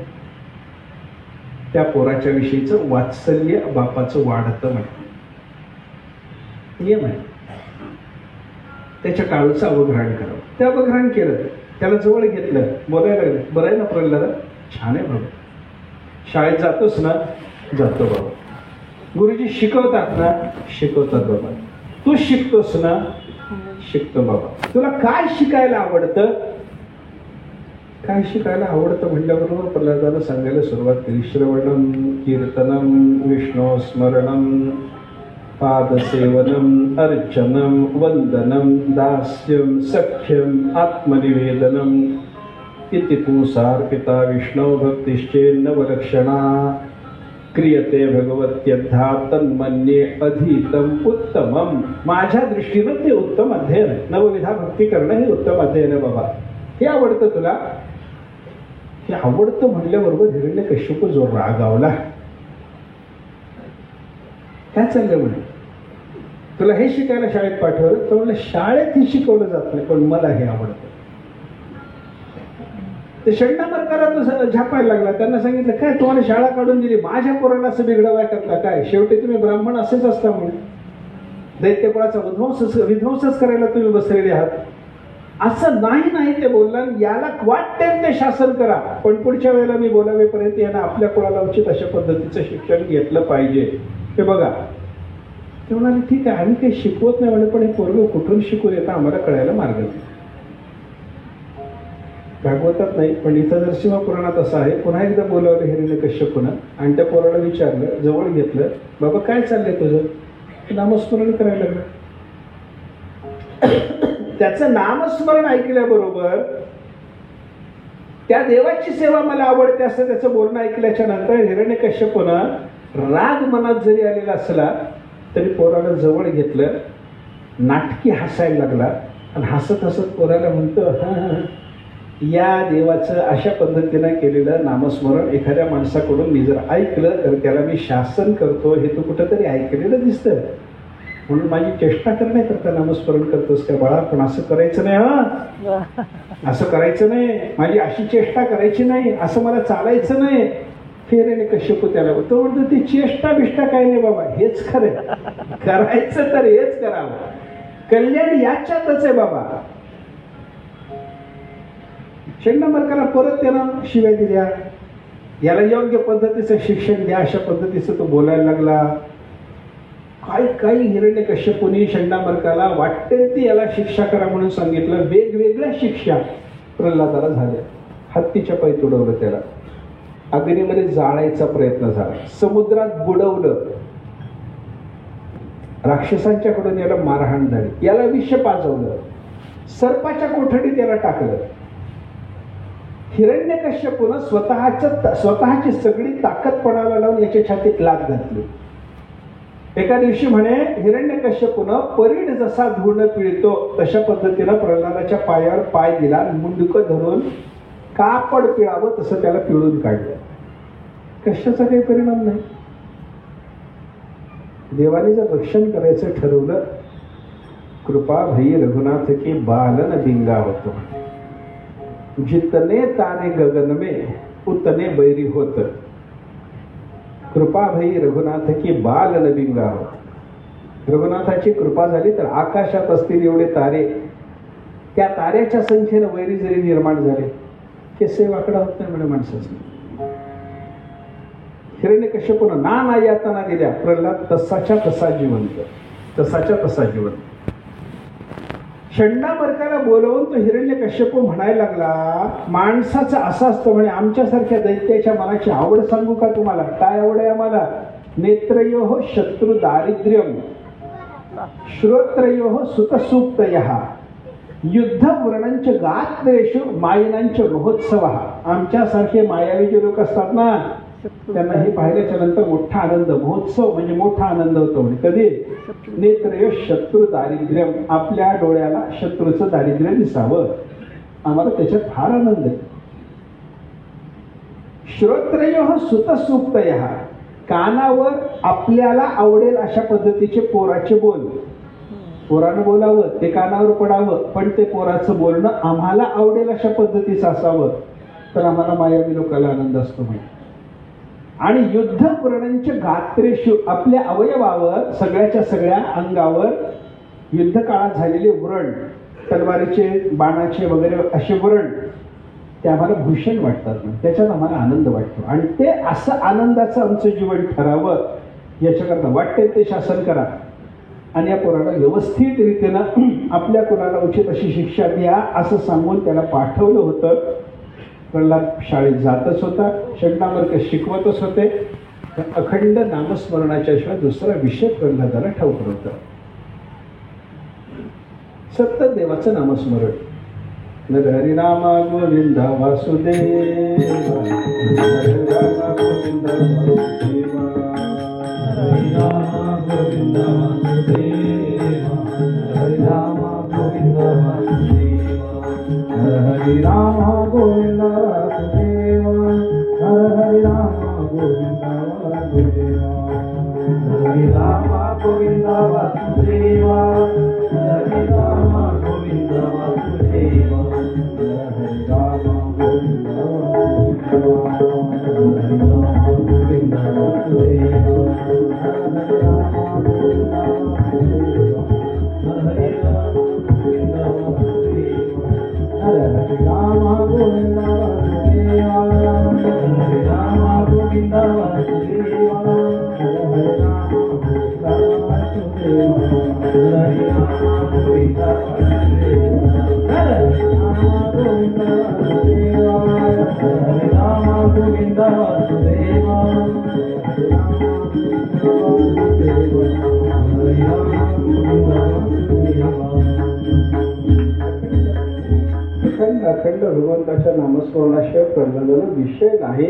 त्या पोराच्या विषयीचं वात्सल्य बापाचं वाढतं म्हणे, नियम आहे. त्याच्या टाळूचं अवग्रहण करावं. ते अवग्रहण केलं, त्याला जवळ घेतलं, बोलायला लागलं, बरं आहे ना प्रल्हाद, छान आहे बाबा, शाळेत जातोस ना, जातो बाबा, गुरुजी शिकवतात ना, शिकवतात बाबा, तू शिकतोस ना, शिकतो बाबा, तुला काय शिकायला आवडतं? काय शिकायला आवडतं म्हटल्याबरोबर प्रल्हादानं सांगायला सुरुवात केली. श्रवणम कीर्तनम विष्णू स्मरणम पादसेवनम अर्चनम वंदनम दास्यम सख्यम आत्मनिवेदनम इति पूसार्पिता विष्णू भक्तिश्चेन्नवलक्षणा क्रियते भगवत्यद्धा तन्मन्ये अधीतम उत्तमम. माझ्या दृष्टीनं ते उत्तम अध्ययन आहे. नवविधा भक्ती करणं हे उत्तम अध्ययन आहे बाबा. हे आवडतं तुला? हे आवडतं म्हटल्याबरोबर हिरण्यकश्यप जो रागावला. काय चाललं म्हणे, तुला हे शिकायला शाळेत पाठवलं? तर म्हणलं शाळेत हे शिकवलं जात नाही, पण मला हे आवडतं. ते षण्णामर्काला तो झापायला लागला. त्यांना सांगितलं, काय तुम्हाला शाळा काढून दिली, माझ्या पोराला असं बिघडवाय करता काय? शेवटी तुम्ही ब्राह्मण असेच असता म्हणून दैत्यकुळाचा विध्वंसच करायला तुम्ही बसलेले आहात. असं नाही ते बोलला. याला वाटते ते शासन करा, पण पुढच्या वेळेला मी बोलावेपर्यंत यांना आपल्या कुळाला उचित अशा पद्धतीचं शिक्षण घेतलं पाहिजे. हे बघा, ते म्हणाले ठीक आहे, आम्ही काही शिकवत नाही म्हणे, पण हे पोरगं कुठून शिकून येतं आम्हाला कळायला मार्ग नाही. भागवतात नाही, पण इथं नरसिंह पुराणात असं आहे. पुन्हा एकदा बोलावलं हिरण्यकश्यपूनं आणि त्या पोराला विचारलं, जवळ घेतलं, बाबा काय चाललंय तुझं? नामस्मरण करायला लागलं. त्याचं नामस्मरण ऐकल्याबरोबर त्या देवाची सेवा मला आवडते असं त्याचं बोलणं ऐकल्याच्या नंतर हिरण्यकश्यपूनं राग मनात जरी आलेला असला तरी पोराला जवळ घेतलं, नाटकी हसायला लागला आणि हसत हसत पोराला म्हणतो, या देवाचं अशा पद्धतीनं केलेलं नामस्मरण एखाद्या माणसाकडून मी जर ऐकलं तर त्याला मी शासन करतो हे तू कुठंतरी ऐकलेलं दिसतं, म्हणून माझी चेष्टा करण्याकरता नामस्मरण करतोस का बाळा? पण असं करायचं नाही, हा असं करायचं नाही, माझी अशी चेष्टा करायची नाही, असं मला चालायचं नाही. हिरण्यकश्यप त्याला तो म्हणतो, ती चेष्टा बिष्टा काय नाही बाबा, हेच खरं, करायचं तर हेच करावं, कल्याण याच्यातच आहे बाबा. षण्णामर्काला परत त्यानं शिव्या दिल्या, याला योग्य पद्धतीचं शिक्षण द्या अशा पद्धतीचं तो बोलायला लागला. काही हिरण्यकश्यपूने षण्णामर्काला वाटते ती याला शिक्षा करा म्हणून सांगितलं. वेगवेगळ्या शिक्षा प्रल्हादाला झाल्या. हत्तीच्या पायी तुडवलं, त्याला अग्नीमध्ये जाळायचा प्रयत्न झाला, समुद्रात बुडवलं, राक्षसांच्याकडून याला मारहाण झाली, याला विष पाजवलं, सर्पाच्या कोठडीत याला टाकलं. हिरण्यकश्यपूनं स्वतःची सगळी ताकद पणाला लावून याच्या छातीत लाथ घातली. एका दिवशी म्हणे हिरण्यकश्यपूनं परीड जसा धुळणं पिळतो तशा पद्धतीनं प्रल्हादाच्या पायावर पाय दिला, मुंडकं धरून कापड पिळावं तसं त्याला पिळून काढलं. कशाचा काही परिणाम नाही. देवाने जर रक्षण करायचं ठरवलं, कृपा भई रघुनाथ की बालन बिंगा होतो, जितने तारे गगन में उतने बैरी होत, कृपा भई रघुनाथ की बालन बिंगा होत. रघुनाथाची कृपा झाली तर आकाशात असतील एवढे तारे, त्या ताऱ्याच्या संख्येनं वैरी जरी निर्माण झाले, केसे वाकडा होत नाही म्हणे माणसाचं. हिरण्यकश्यपूनं नाना यातना दिल्या, प्रल्हाद तसाच्या तसा जिवंत, तसाच्या तसा जिवंत. षण्णामर्काला बोलवून तो हिरण्यकश्यप म्हणायला लागला, माणसाचं असं असतं म्हणे, आमच्यासारख्या दैत्याच्या मनाची आवड सांगू का तुम्हाला? काय आवड आहे आम्हाला? नेत्रयोः शत्रु दारिद्र्यम श्रोत्रयोः सुखसूक्तयः युद्ध वर्णंच गात्रेषु मायिनांच महोत्सव. आमच्यासारखे मायावी जे लोक असतात ना, त्यांना हे पाहिल्याच्या नंतर मोठा आनंद, महोत्सव म्हणजे मोठा आनंद होतो. म्हणजे कधी? नेत्रय शत्रु दारिद्र्यम, आपल्या डोळ्याला शत्रूचं दारिद्र्य दिसावं, आम्हाला त्याच्यात फार आनंद आहे. श्रोत्रयोः सुतसूक्तयः, कानावर आपल्याला आवडेल अशा पद्धतीचे पोराचे बोल, पोरानं बोलावं, ते कानावर पडावं, पण ते पोराचं बोलणं आम्हाला आवडेल अशा पद्धतीचं असावं, तर आम्हाला मायावी लोकांना आनंद असतो म्हणे. आणि युद्ध वर्णंच गात्रेषु, आपल्या अवयवावर, सगळ्याच्या सगळ्या अंगावर युद्ध काळात झालेले व्रण, तलवारीचे, बाणाचे वगैरे असे व्रण, ते आम्हाला भूषण वाटतात, त्याच्यात आम्हाला आनंद वाटतो. आणि ते असं आनंदाचं आमचं जीवन ठरावं याच्याकरता वाटते ते शासन करा, आणि या पोराला व्यवस्थित रीतीनं आपल्या कुणाला उचित अशी शिक्षा द्या असं सांगून त्याला पाठवलं होतं. प्रल्हाद शाळेत जातच होता, षड्णावर्ग शिकवतच होते, पण अखंड नामस्मरणाच्या शिवाय दुसरा विषय प्रल्हादाला ठाऊक नव्हता. सतत देवाचं नामस्मरण. हरिनाम गोविंद वासुदेव, हरिनाम गोविंद वासुदेव, हरिनाम गोविंद वासुदेव, हरिनाम गोविंद वासुदेव, हरिनाम गोविंद वासुदेव, हरिनाम गोविंद वासुदेव, हरिनाम गोविंद वासुदेव, हरिनाम गोविंद वासुदेव, हरिनाम गोविंद वासुदेव, अखंड भगवंताच्या नामस्मरणाशिवाय प्रल्हादाला विषय नाही.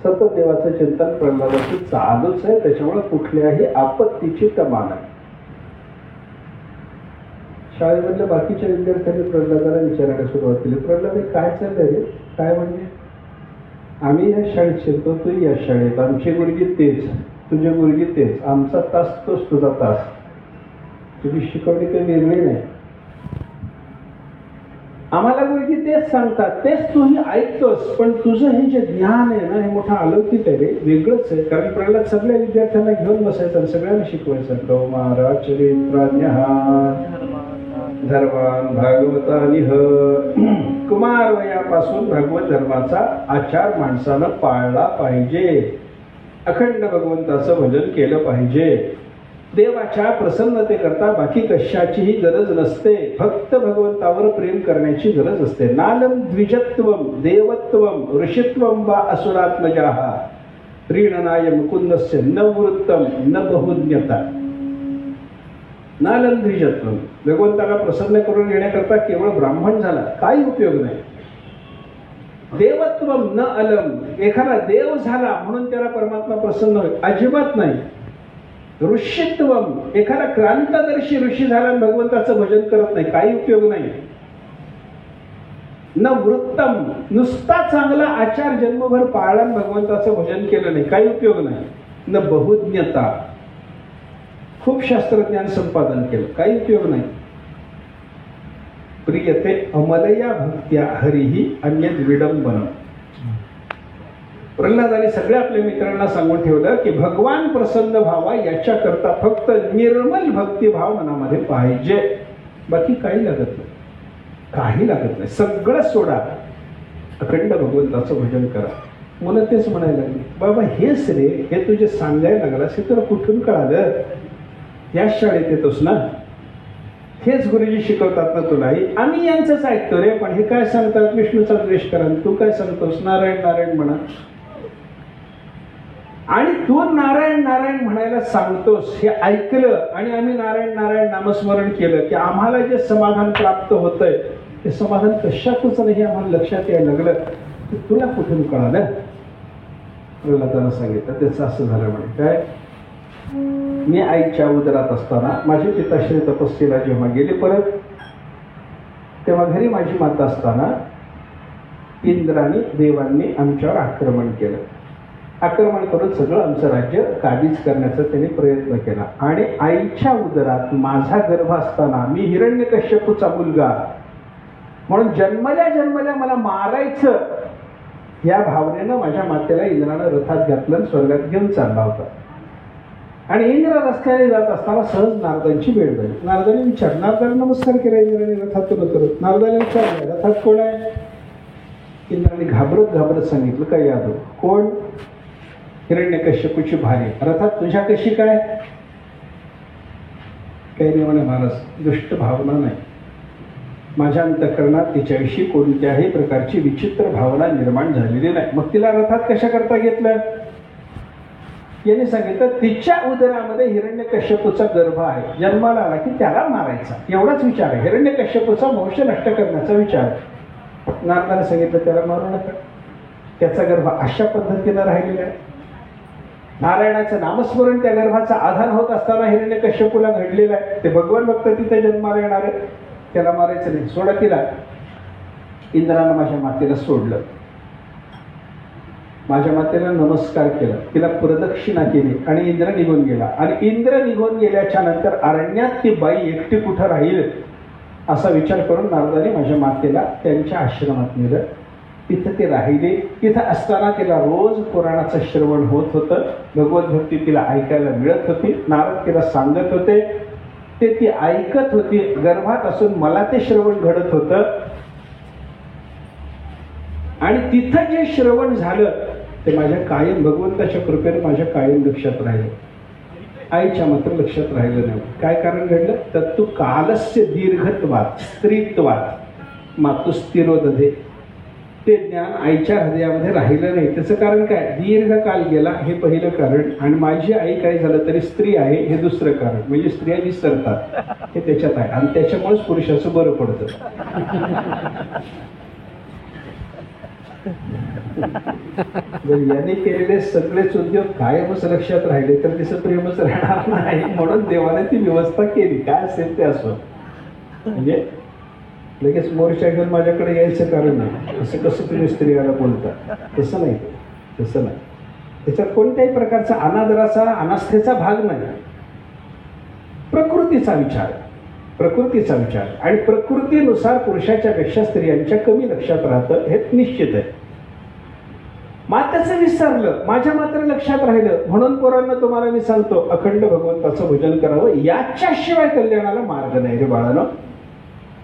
सतत देवाचं चिंतन प्रल्हादाचं चालूच आहे. त्याच्यामुळे कुठल्याही आपत्तीची तमा नाही. शाळेमधल्या बाकीच्या विद्यार्थ्यांनी प्रल्हादाला विचारायला सुरुवात केली, प्रल्हाद काय चाललंय रे, काय म्हणजे? आम्ही या शाळेत शिकतो, तू या शाळेत, आमची मुलगी तेच, तुझी मुलगी तेच, आमचा तास तोच तुझा तास, तुझी शिकवणी काही वेगळी नाही. आम्हाला मुलगी तेच सांगतात, तेच तूही ऐकतोस, पण तुझं हे जे ज्ञान आहे ना, हे मोठं अलौकिक आहे रे, वेगळंच आहे. कारण प्रल्हाद सगळ्या विद्यार्थ्यांना घेऊन बसायचं आणि सगळ्यांना शिकवायचं. महाराज चरित्रान्यः धर्मान भागवतानिह. कुमार वयापासून भगवत धर्माचा आचार माणसानं पाळला पाहिजे. अखंड भगवंताचं भजन केलं पाहिजे. देवाच्या प्रसन्नतेकरता बाकी कशाचीही गरज नसते. फक्त भगवंतावर प्रेम करण्याची गरज असते. नालम द्विजत्वम देवत्वम ऋषित्वम वा असुरात्मजाः प्रीणनाय मुकुंदस्य न वृत्तम न बहुज्ञता. नालम द्विजत्वम, भगवंताला प्रसन्न करून घेण्याकरता केवळ ब्राह्मण झाला काही उपयोग नाही. देवत्वम न अलम, एखादा देव झाला म्हणून त्याला परमात्मा प्रसन्न होईल, अजिबात नाही. ऋषित्वम, एखादा क्रांतदर्शी ऋषी झाला आणि भगवंताचं भजन करत नाही, काही उपयोग नाही. न वृत्तम, नुसता चांगला आचार जन्मभर पाळला आणि भगवंताचं भजन केलं नाही, काही उपयोग नाही. न बहुज्ञता, खूप शास्त्रज्ञान संपादन केलं, काही उपयोग नाही. प्रियते अमलया भक्त्या हरिही अन्य विडंबन. प्रल्हादाने सगळ्या आपल्या मित्रांना सांगून ठेवलं की भगवान प्रसन्न व्हावा याच्या करता फक्त निर्मल भक्तिभाव मनामध्ये पाहिजे, बाकी काही लागत नाही, काही लागत नाही. सगळं सोडा, अखंड भगवंताचं भजन करा. मुलं तेच म्हणायला लागली, बाबा हेच रे, हे तुझे सांगायला लागलास, हे तुला कुठून कळालं? याच शाळेत येतोस ना, हेच गुरुजी शिकवतात ना तुलाही. आम्ही यांचंच ऐकतो रे, पण हे काय सांगतात विष्णूचा द्वेष करा, तू काय सांगतोस नारायण नारायण म्हणा. आणि तू नारायण नारायण म्हणायला सांगतोस हे ऐकलं आणि आम्ही नारायण नारायण नामस्मरण केलं की आम्हाला जे समाधान प्राप्त होतंय ते समाधान कशातच नाही आम्हाला लक्षात यायला लागलं. ते तुला कुठून कळालं? प्रल्हादानं सांगितलं त्याचं असं झालं म्हणे. काय? मी आईच्या उदरात असताना माझे पिताश्री तपस्येला जेव्हा गेले परत, तेव्हा घरी माझी माता असताना इंद्राने देवांनी आमच्यावर आक्रमण केलं. आक्रमण करून सगळं आमचं राज्य काबीज करण्याचा त्यांनी प्रयत्न केला. आणि आईच्या उदरात माझा गर्भ असताना मी हिरण्यकश्यपूचा मुलगा म्हणून जन्मल्या जन्मल्या मला मारायचं या भावनेनं माझ्या मातेला इंद्रानं रथात घातलं आणि स्वर्गात घेऊन चालला होता. आणि इंद्र रस्त्याने जात असताना सहज नारदांची भेट झाली. नारदाने विचारलं, नारदाने नमस्कार केला इंद्राने रथातून उतरत. नारदाने विचारलं, रथात कोण आहे? इंद्राने घाबरत घाबरत सांगितलं, काय यादव? कोण? हिरण्यकश्यपूची भार्या. रथात तुझ्या कशी काय? काही नाही म्हणे महाराज, दुष्ट भावना नाही. माझ्या अंतःकरणात तिच्याविषयी कोणत्याही प्रकारची विचित्र भावना निर्माण झालेली नाही. मग तिला रथात कशा करता घेतलं? याने सांगितलं तिच्या उदरामध्ये हिरण्यकश्यपूचा गर्भ आहे, जन्माला आला की त्याला मारायचा, एवढाच विचार आहे. हिरण्यकश्यपूचा वंश नष्ट करण्याचा विचार. नारदाने सांगितलं त्याला मारू नका, त्याचा गर्भ अशा पद्धतीनं राहिलेला आहे. नारायणाचं नामस्मरण त्या गर्भाचा आधार होत असताना हिरण्यकश्यपूला घडलेला आहे. ते भगवान भक्त तिथे जन्माला येणार आहे, त्याला मारायचं नाही, सोडा तिला. इंद्रानं माझ्या मातेला सोडलं, माझ्या मातेला नमस्कार केला, तिला प्रदक्षिणा केली आणि इंद्र निघून गेला. आणि इंद्र निघून गेल्याच्या नंतर अरण्यात ती बाई एकटी कुठं राहील असा विचार करून नारदाने माझ्या मातेला त्यांच्या आश्रमात नेलं. तिथं ते राहिले. तिथं असताना तिला रोज पुराणाचं श्रवण होत होतं, भगवत भक्ती तिला ऐकायला मिळत होती. नारद तिला सांगत होते, ते ती ऐकत होती. गर्भात असून मला ते श्रवण घडत होतं. आणि तिथं जे श्रवण झालं ते माझ्या कायम भगवंताच्या कृपेने माझ्या कायम लक्षात राहिलं. आईच्या मात्र लक्षात राहिलं नाही. काय कारण घडलं? तर तू कालस्य दीर्घत्वात स्त्रीत्वात मातुस्तिरोदधे, ते ज्ञान आईच्या हृदयामध्ये राहिलं नाही. त्याचं कारण काय? दीर्घ काल गेला हे पहिलं कारण, आणि माझी आई काय झालं तरी स्त्री आहे हे दुसरं कारण. म्हणजे स्त्रिया विसरतात हे त्याच्यात आहे, आणि त्याच्यामुळेच पुरुषाचं बरं पडतं. जर याने केलेले सगळेच उद्योग कायमच लक्षात राहिले तर तिचं प्रेमच राहणार नाही. म्हणून देवाने ती व्यवस्था केली, काय असेल ते असो. म्हणजे लगेच मोर्चा घेऊन माझ्याकडे यायचं कारण नाही. असं कसं तुम्ही स्त्रियाला बोलता, तसं नाही, तसं नाही. त्याच्यात कोणत्याही प्रकारचा अनादराचा अनास्थेचा भाग नाही. प्रकृतीचा विचार, प्रकृतीचा विचार. आणि प्रकृतीनुसार पुरुषाच्या पेक्षा स्त्रियांच्या कमी लक्षात राहतं हे निश्चित आहे. मातेचं विसरलं, माझ्या मात्र लक्षात राहिलं. म्हणून पोरांना तुम्हाला मी सांगतो, अखंड भगवंताचं भजन करावं, याच्याशिवाय कल्याणाला मार्ग नाही रे बाळानं.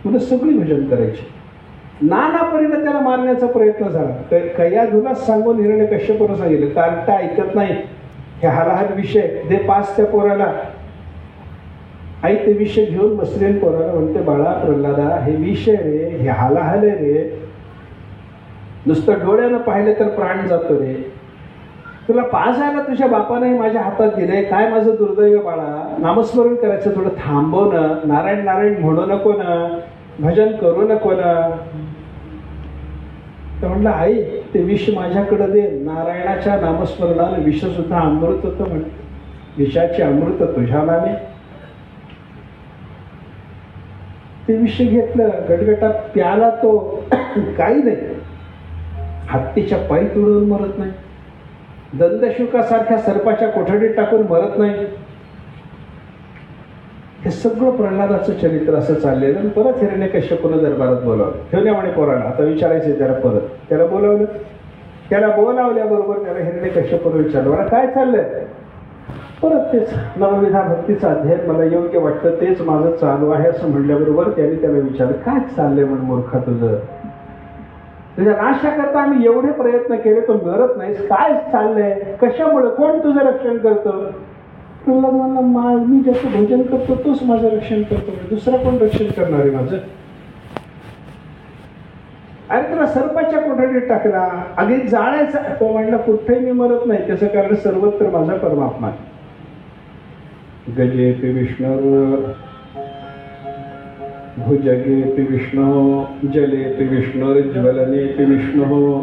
तुला सगळी भजन करायची. नाना परीने त्याला मारण्याचा प्रयत्न झाला. कयाधूला सांगून हिरण्यकश्यपूने सांगितलं, कार्टा ऐकत नाही, हे हालाहाल विषय दे पास त्या पोराला. आई ते विषय घेऊन बसले, पोराला म्हणते, बाळा प्रल्हादा, हे विषय रे, हे हालाहाल आहे रे, नुसतं डोळ्यानं पाहिलं तर प्राण जातो रे. तुला पाजायला तुझ्या बापाने माझ्या हातात दिलंय, काय माझं दुर्दैव बाळा. नामस्मरण करायचं थोडं थांबव ना, नारायण नारायण म्हणू नको ना, भजन करू नको ना. तर म्हणलं, आई ते विष माझ्याकडे दे. नारायणाच्या नामस्मरणानं विष सुद्धा अमृत होतं म्हण, विषाचे अमृत तुझ्या नामे. ते विष घेतलं, गटगटा प्याला तो. काही नाही, हत्तीच्या पायी तुडवून मरत नाही, दंदशुकासारख्या सर्पाच्या कोठडीत टाकून मरत नाही. हे सगळं प्रल्हादाचं चरित्र असं चाललेलं. आणि परत हिरण्यकश्यपूने दरबारात बोलावलं. ठेवण्यामुळे पोराला आता विचारायचं त्याला. परत त्याला बोलावलं. त्याला बोलावल्याबरोबर त्याला हिरण्यकश्यपूने विचारलं, मला काय चाललंय? परत तेच नवविधा भक्तीचं अध्ययन मला योग्य वाटतं, तेच माझं चालू आहे असं म्हणल्याबरोबर त्याने त्याला विचारलं, काय चाललंय म्हणून मूर्खा तुझं? तुझ्या नाशाकरता आम्ही एवढे प्रयत्न केले, तो मरत नाहीस, काय चाललंय, कशामुळे, कोण तुझं रक्षण करतं? प्रल्हाद म्हणला, मी ज्याचं भजन करतो तोच माझं रक्षण करतो, दुसरा कोण रक्षण करणार आहे माझं? अरे तुला सर्पाच्या कोठडीत टाकला, आगीत जाळायचा. तो म्हणला, कुठेही मी मरत नाही, त्याचं कारण सर्वत्र माझा परमात्मा. गजेपि विष्णु भुजगेपि विष्णु जलेपि विष्णुर्ज्वलनेपि विष्णु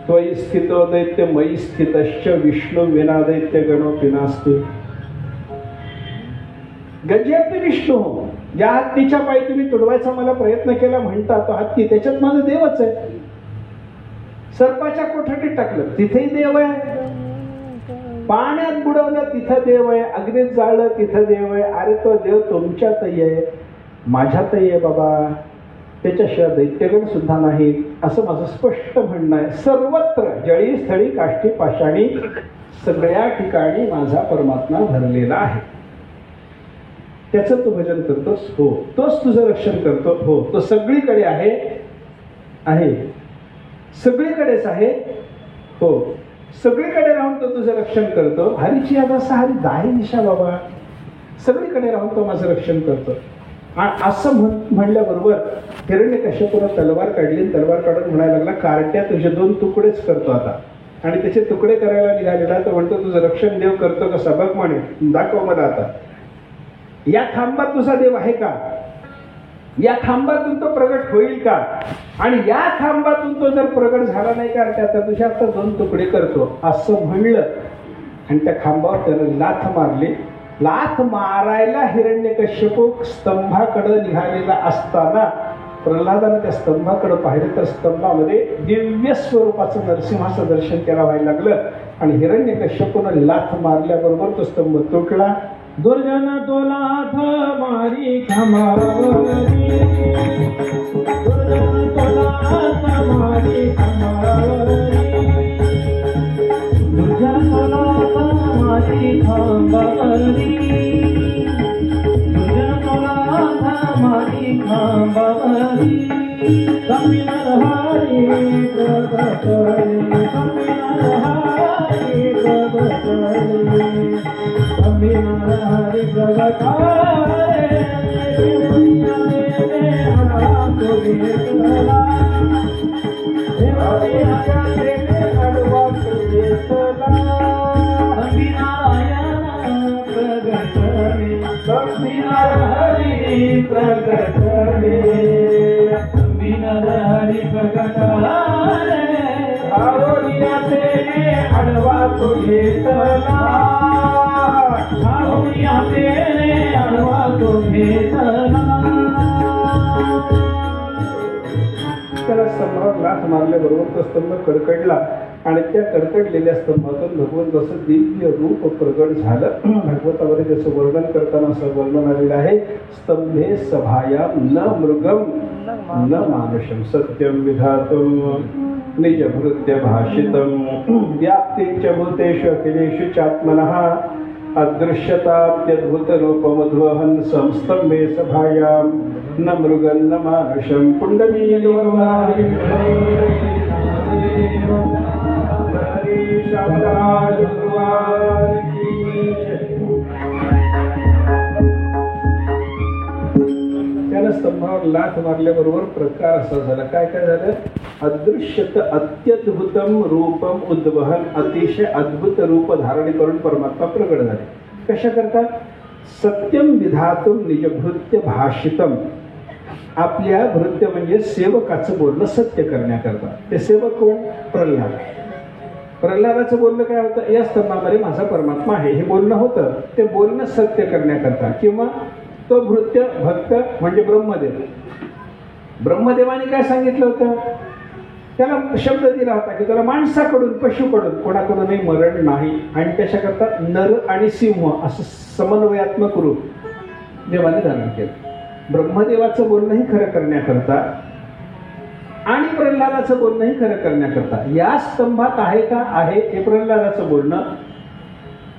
त्वयि स्थितो दैत्य मयि स्थितश्च विष्णु विना दैत्य गणोपि नास्ति. गजेपि विष्णु, ज्या हत्तीच्या पायी तुम्ही तुडवायचा मला प्रयत्न केला म्हणता, तो हत्ती त्याच्यात माझं देवच आहे. सर्पाच्या कोठडीत टाकलं तिथेही देव आहे, पाण्यात बुडवलं तिथं देव आहे, अग्नीत जाळलं तिथं देव आहे. अरे तो देव तुमच्यातही आहे, माझ्यातही आहे बाबा, त्याच्याशिवाय दैत्यगण सुद्धा नाही, असं माझं स्पष्ट म्हणणं आहे. सर्वत्र जळी स्थळी काष्टी पाषाणी सगळ्या ठिकाणी माझा परमात्मा भरलेला आहे. त्याचं तू भजन करतोस? हो. तोच तुझं रक्षण करतो? हो. तो सगळीकडे आहे, आहे सगळीकडेच आहे. हो. सगळीकडे राहून तो तुझं रक्षण करतो. हरीची याद असा, हरी दाही दिशा बाबा, सगळीकडे राहून तो माझं रक्षण करतो. असं म्हणल्याबरोबर हिरण्यकश्यपूनं तलवार काढली आणि तलवार काढून म्हणायला लागला, कार्ट्या तुझे 2 तुकडेच करतो आता. आणि त्याचे तुकडे करायला निघालेला तर म्हणतो, तुझं रक्षण देव करतो का सबक म्हणे, दाखव मला आता. या खांबात तुझा देव आहे का, या खांबातून तो प्रगट होईल का, आणि या खांबातून तो जर प्रगट झाला नाही का तर तुझ्या आता 2 तुकडे करतो असं म्हणलं. आणि त्या खांबावर त्यानं लाथ मारली. लाथ मारायला हिरण्यकश्यपू स्तंभाकडे निघालेला असताना प्रल्हादानं त्या स्तंभाकडे पाहिलं तर स्तंभामध्ये दिव्य स्वरूपाचं नरसिंहाचं दर्शन त्याला व्हायला लागलं. आणि हिरण्यकश्यपूनं लाथ मारल्याबरोबर तो स्तंभ तुटला. दुर्जन तो लाथ मारी खांबावरी, दुर्जन तो लाथ मारी खांबावरी, दुर्जन तो लाथ मारी खांबावरी, दुर्जन तो लाथ मारी खांबावरी. संविनरहारी प्रगटले, संविनरहारी प्रगटले, संविनरहारी प्रगटले. देवरिया देवे हडवा तो घेतला, देवरिया देवे हडवा तो घेतला. संविनारायण प्रगटले, संविनरहारी प्रगटले, संविनरहारी प्रगटले. आवरिया देवे हडवा तो घेतला, आवरिया देवे हडवा तो घेतला. त्याला स्तंभावर लाथ मारल्याबरोबर तो स्तंभ कडकडला. आणि त्या कडकडलेल्या स्तंभातून भगवंताचं दिव्य रूप प्रगट झालं. भागवतामध्ये त्याचं वर्णन करताना असं वर्णन आलेलं आहे, स्तंभे सभायाम न मृगम न मानुषम सत्यम विधातुम निजभृत्य भाषितम व्याप्तीच भूतेषु अखिलेषु चात्मनः अदृश्यतात्यद्भुत रूपमध्वहन् संस्तंभे सभायाम न मृगं न मानुषम. पुंडलीकवरवारी त्याला स्तंभावर लाथ मारल्याबरोबर प्रकार असा झाला. काय काय झालं, अदृश्यत अत्यद्भुतम रूपम उद्वहन, अतिशय अद्भुत रूप धारण करून परमात्मा प्रगट झाले. कशा करतात, सत्यम विधातुम निजभृत्य भाषितम, आपल्या भृत्य म्हणजे सेवकाचं बोलणं सत्य करण्याकरता. ते सेवक कोण, प्रल्हाद. प्रल्हादाचं बोलणं काय होतं, या स्तंभामध्ये माझा परमात्मा आहे हे बोलणं होतं. ते बोलणं सत्य करण्याकरता. किंवा तो भृत्य भक्त म्हणजे ब्रह्मदेव. ब्रह्मदेवाने काय सांगितलं होतं, त्याला शब्द दिला होता की त्याला माणसाकडून पशुकडून कोणाकडूनही मरण नाही. आणि त्याच्याकरता नर आणि सिंह असं समन्वयात्मक रूप देवाने धारण केलं. ब्रह्मदेवाचं बोलणंही खरं करण्याकरता आणि प्रल्हादाचं बोलणंही खरं करण्याकरता. या स्तंभात आहे का, आहे हे प्रल्हादाचं बोलणं.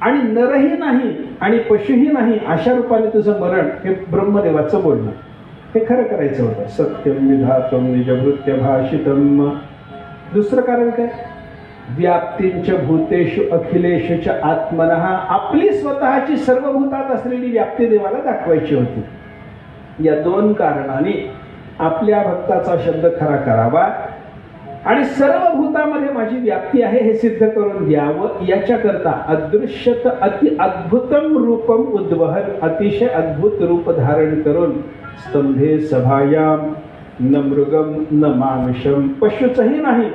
आणि नरही नाही आणि पशुही नाही अशा रूपाने तुझं मरण हे ब्रह्मदेवाचं बोलणं. हे खरं करायचं होतं. सत्यम विधातम निजभृत्य भाषितम. दुसरं कारण काय, व्याप्तींच भूतेषु अखिलेषु आत्मनः, आपली स्वतःची सर्व भूतात असलेली व्याप्ती देवाला दाखवायची होती. या 2 कारणाने आपल्या भक्ताचा शब्द खरा करावा आणि सर्व भूतामध्ये माझी व्याप्ती आहे हे सिद्ध करून द्यावं. याच्याकरता अदृश्यत अति अद्भुतम रूपम उद्वहन, अतिशय अद्भुत रूप धारण करून स्तंभे सभायाम न मृगम न मानुषम, पशुचंही नाही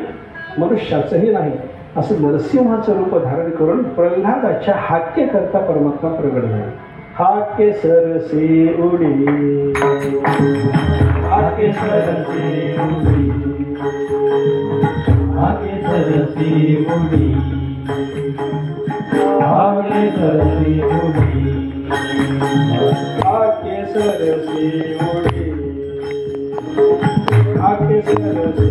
मनुष्याचंही नाही असं नरसिंहाचं रूप धारण करून प्रल्हादाच्या हाक्य करता परमात्मा प्रगट झाला. हाके सरसे उडी, हाके सरसे उडी, हाके सरसे उडी, हाके सरसे उडी, हाके सरसे उडी, हाके सरसे उडी,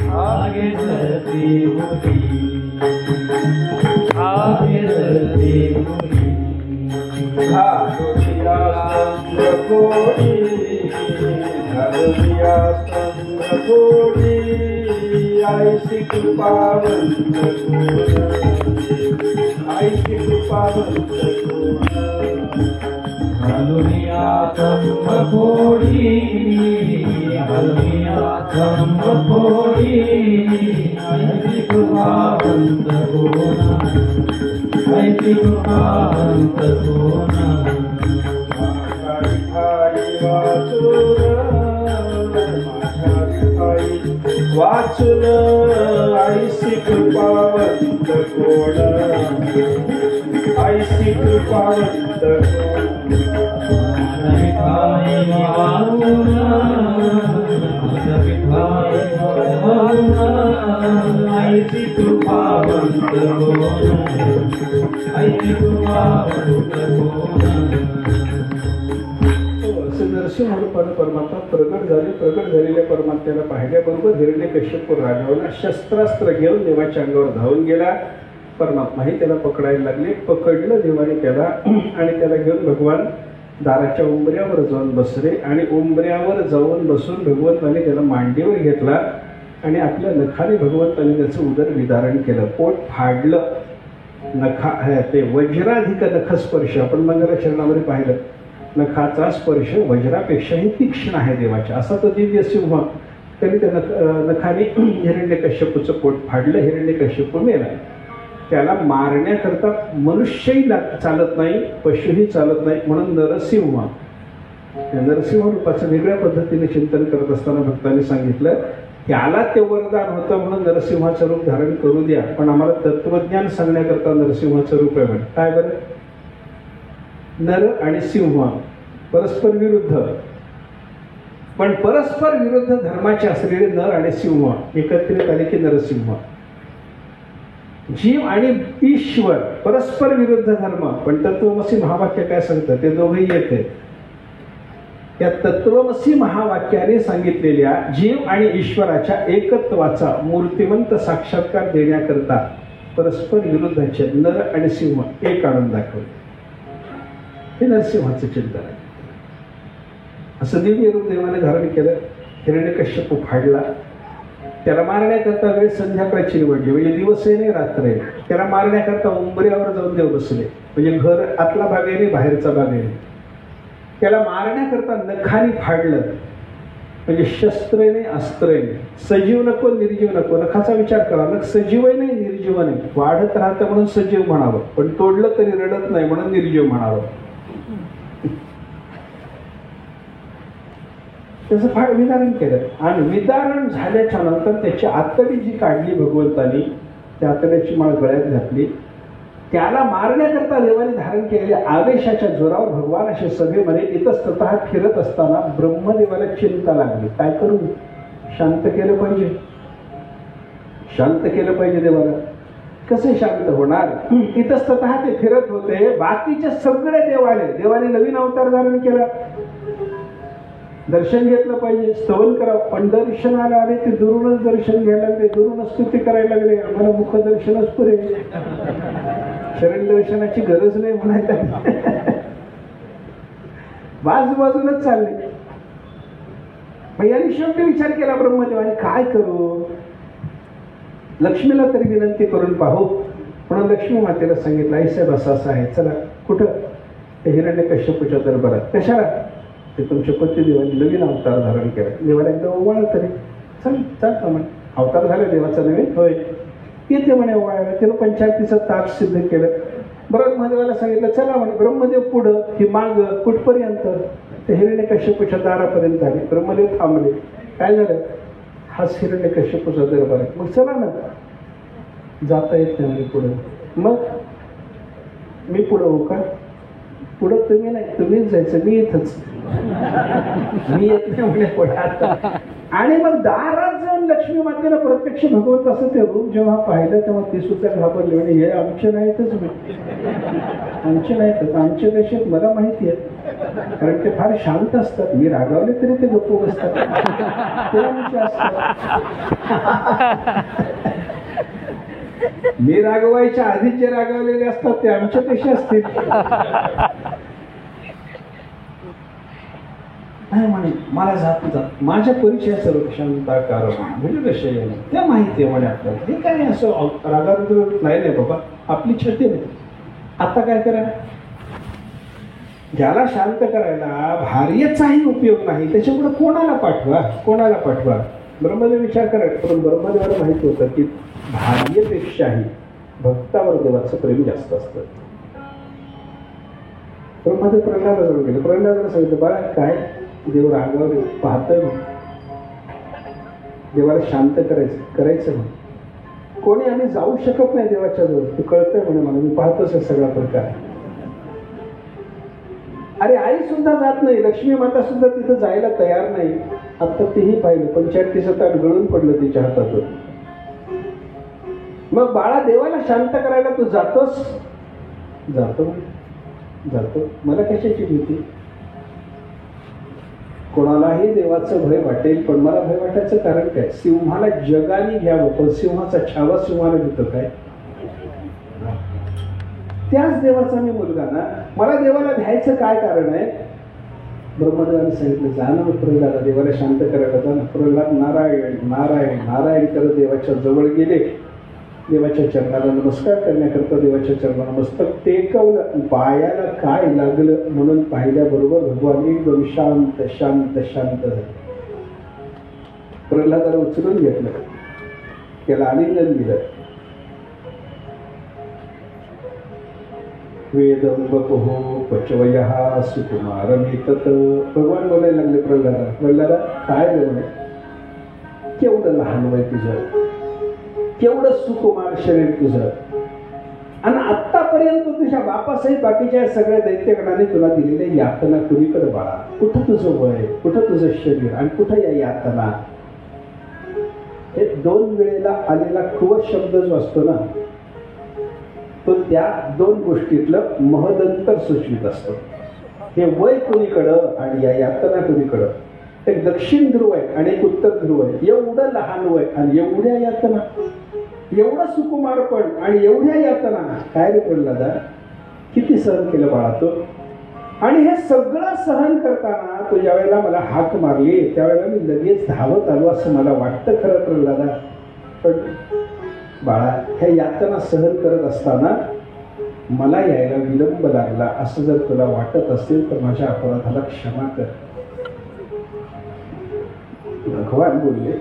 हाके सरसे उडी, हाके सरसे उडी. धारुया चंद्रकोडी, धारुया चंद्रकोडी, ऐसी कृपावंत कोण, ऐसी कृपावंत कोण. हलुनिया थोडी हलुनिया थोडी ऐसी कृपावंत कोणा ऐसी कृपावंत कोणा वाचून आईसी कृपावंत कोण आईसी कृपावंत ऐसी कृपावंत कोण ऐसी कृपावंत कोण असं नरसिंह रूपानं परमात्मा प्रगट झालेल्या परमात्म्याला पाहिल्याबरोबर हिरण्यकश्यप राजाला शस्त्रास्त्र घेऊन देवाच्या अंगावर धावून गेला. परमात्माही त्याला पकडायला लागले. पकडलं देवाने त्याला आणि त्याला घेऊन भगवान दाराच्या उंबऱ्यावर जाऊन बसले आणि उंबऱ्यावर जाऊन बसून भगवंताने त्याला मांडीवर घेतला आणि आपल्या नखाने भगवंताने त्याचं उदरविदारण केलं. पोट फाडलं. ते वज्राधिक नखस्पर्श आपण मंगलाचरणामध्ये पाहिलं. नखाचा स्पर्श वज्रापेक्षाही तीक्ष्ण आहे देवाच्या. असा तो दिव्य सिंह. त्यांनी त्या नखाने हिरण्यकश्यपूचं पोट फाडलं. हिरण्यकश्यप मेला. त्याला मारण्याकरता मनुष्यही चालत नाही, पशुही चालत नाही, म्हणून नरसिंह या नरसिंह रूपाचं वेगळ्या पद्धतीने चिंतन करत असताना भक्तांनी सांगितलं त्याला ते वरदान होतं म्हणून नरसिंहाचं रूप धारण करू द्या, पण आम्हाला तत्वज्ञान सांगण्याकरता नरसिंहाचं रूप आहे. बरं काय बरं, नर आणि सिंह परस्पर विरुद्ध, पण परस्पर विरुद्ध धर्माचे असलेले नर आणि सिंह एकत्रित आले की नरसिंह. जीव आणि ईश्वर परस्पर विरुद्ध धर्म, पण तत्वमसी महावाक्य काय सांगतं ते दोघेही एक आहेत. या तत्वमसी महावाक्याने सांगितलेल्या जीव आणि ईश्वराच्या एकत्वाचा मूर्तिमंत साक्षात्कार देण्याकरता परस्पर विरुद्धाचे नर आणि सिंह एक आणून दाखवले. हे नरसिंहाचं चिंतन आहे. असं दिव्य रूप देवाने धारण केलं. हिरण्यकश्यप फाडला. त्याला मारण्याकरता वेळ संध्याकाळची निवडली, म्हणजे दिवस आहे नाही रात्र आहे. त्याला मारण्याकरता उंबऱ्यावर जाऊन देव बसले, म्हणजे घर आतला भाग आहे नाही बाहेरचा भाग आहे. त्याला मारण्याकरता नखाने फाडलं, म्हणजे शस्त्र नाही अस्त्र नाही. सजीव नको निर्जीव नको. नखाचा विचार करा. नख सजीव आहे नाही निर्जीव नाही. वाढत राहतं म्हणून सजीव म्हणावं, पण तोडलं तरी रडत नाही म्हणून निर्जीव म्हणावं. त्याचं विधारण केलं आणि विदारण झाल्याच्या नंतर त्याची आतडी जी काढली भगवंतानी, त्या आतड्याची माळ गळ्यात घातली. त्याला मारण्याकरता देवाने धारण केलेल्या आवेशाच्या जोरावर भगवान असे सभेमध्ये इतस्ततः फिरत असताना ब्रह्मदेवाला चिंता लागली. काय करू, शांत केलं पाहिजे, शांत केलं पाहिजे देवाला. कसे शांत होणार. इतस्ततः ते फिरत होते. बाकीचे सगळे देव आले. देवाने नवीन अवतार धारण केला. दर्शन घेतलं पाहिजे, स्तवन करावं, पण दर्शनाला आले ते दुरूनच दर्शन घ्यायला लागले, दुरूनच स्तुती करायला लागले. आम्हाला मुखदर्शनच पुरे, शरण दर्शनाची गरज नाही म्हणायला. बाजूबाजूनच चालले. मग यांनी शेवटी विचार केला ब्रह्मदेवाने काय करू. लक्ष्मीला तरी विनंती करून पाहू, म्हणून लक्ष्मी मातेला सांगितलं आई साहेब असं आहे, चला. कुठं, ते हिरण्यकश्यपूच्या दरबारात. कशाला, ते तुमच्या पती देवाने नवीन अवतार धारण केला. देवाला एकदा ओवाळा तरी. चालतं म्हणे, अवतार झाला देवाचा नवीन, होय येते म्हणे ओवाळायला. त्यानं पंचायतीचं ताप सिद्ध केलं. ब्रह्मदेवाला सांगितलं चला म्हणे. ब्रह्मदेव पुढं की माग कुठपर्यंत, ते हिरण्यकश्यपूच्या दारापर्यंत आले. ब्रह्मदेव थांबले. काय झालं, हाच हिरण्यकश्यपूचा दरबार आहे. मग चला ना. जाता येत नाही म्हणजे पुढं. मग मी पुढं हो का, पुढं तुम्ही नाही, तुम्हीच जायचं, मी इथंच, मी येत नाही म्हणे पुढे आता. आणि मग दारात जाऊन लक्ष्मी मातेला प्रत्यक्ष भगवंत असं ते रूप जेव्हा पाहिलं तेव्हा ते सुद्धा घाबरले. म्हणजे हे आमचे नाहीतच, आमचे नाहीतच, आमचे कसे मला माहिती आहे, कारण ते फार शांत असतात. मी रागावले तरी ते गप्प बसतात, ते आमचे असतात. मी रागवायच्या आधीच जे रागवलेले असतात ते आमच्या कसे असतील. नाही म्हणे मला जात माझ्या परिचय सर्व शांताकार म्हणजे कसे ते माहिती आहे म्हणे आपल्याला. हे काय असं रागारुद्र नाही बाबा, आपली छती नाही. आता काय करा, ज्याला शांत करायला भार्येचाही उपयोग नाही त्याच्यामुळे कोणाला पाठवा ब्रह्मदेव विचार करायला. पण ब्रह्मदेवाला माहित होतं की भार्येपेक्षाही भक्तावर देवाचं प्रेम जास्त असतं. ब्रह्मदेव प्रल्हादाजवळ गेले. प्रल्हादाला सांगितलं, बाळा काय देव रागावर पाहतोय मग, देवाला शांत करायचं मग. कोणी आम्ही जाऊ शकत नाही देवाच्या जवळ, तू कळतंय म्हणे मला, मी पाहतोच आहे सगळा प्रकार. अरे आई सुद्धा जात नाही, लक्ष्मी माता सुद्धा तिथं जायला तयार नाही. आता तेही पाहिलं, 85 ताट गळून पडलं तिच्या हातातून. मग बाळा देवाला शांत करायला तू जातोस? जातो. मला कशाची भीती? कोणालाही देवाचं भय वाटेल, पण मला भय वाटायचं कारण काय? सिंहाला जगाने घ्यावं, पण सिंहाचा छावा सिंहाला घेतो काय? त्याच देवाचा मी मुलगा ना, मला देवाला घ्यायचं काय कारण आहे? ब्रह्मदेवाने सांगितलं, जा ना प्रल्हादा, देवाला शांत करायला जा ना. प्रल्हाद नारायण नारायण नारायण करत देवाच्या जवळ गेले. देवाच्या चरणाला नमस्कार करण्याकरता देवाच्या चरणाला मस्तक टेकवलं. पायाला काय लागलं म्हणून पाहिल्याबरोबर भगवान एकदम शांत शांत शांत झाले. प्रल्हादाला उचलून घेतलं, त्याला आलिंगन दिलं. वेदं बपुः पचवयः सुकुमारमेतत्. भगवान बोलायला लागले प्रल्हादा काय गं, केवढं लहान वय तुझं, केवढं सुकुमार शरीर तुझं, आणि आतापर्यंत तुझ्या बापासही बाकीच्या सगळ्या दैत्यगणाने तुला दिलेल्या यातना कुणीकडे बाळा? कुठं तुझं वय, कुठं तुझं शरीर, आणि कुठं या यातना? हे 2 वेळेला आलेला कुव शब्द जो असतो ना, तो त्या 2 गोष्टीतलं महदंतर सूचित असतो. हे वय कुणीकडं आणि या यातना कुणीकडं? एक दक्षिण ध्रुव आहे आणि एक उत्तर ध्रुव आहे. एवढं लहान वय आणि एवढ्या यातना, एवढं सुकुमारपण आणि एवढ्या यातना. काय रे प्रल्हादा, किती सहन केलं बाळा तो? आणि हे सगळं सहन करताना तो ज्या वेळेला मला हाक मारली त्यावेळेला मी लगेच धावत आलो असं मला वाटतं खरं प्रल्हादा. पण बाळा, ह्या यातना सहन करत असताना मला यायला विलंब लागला असं जर तुला वाटत असेल तर माझ्या अपराधाला क्षमा कर. भगवान बोलले,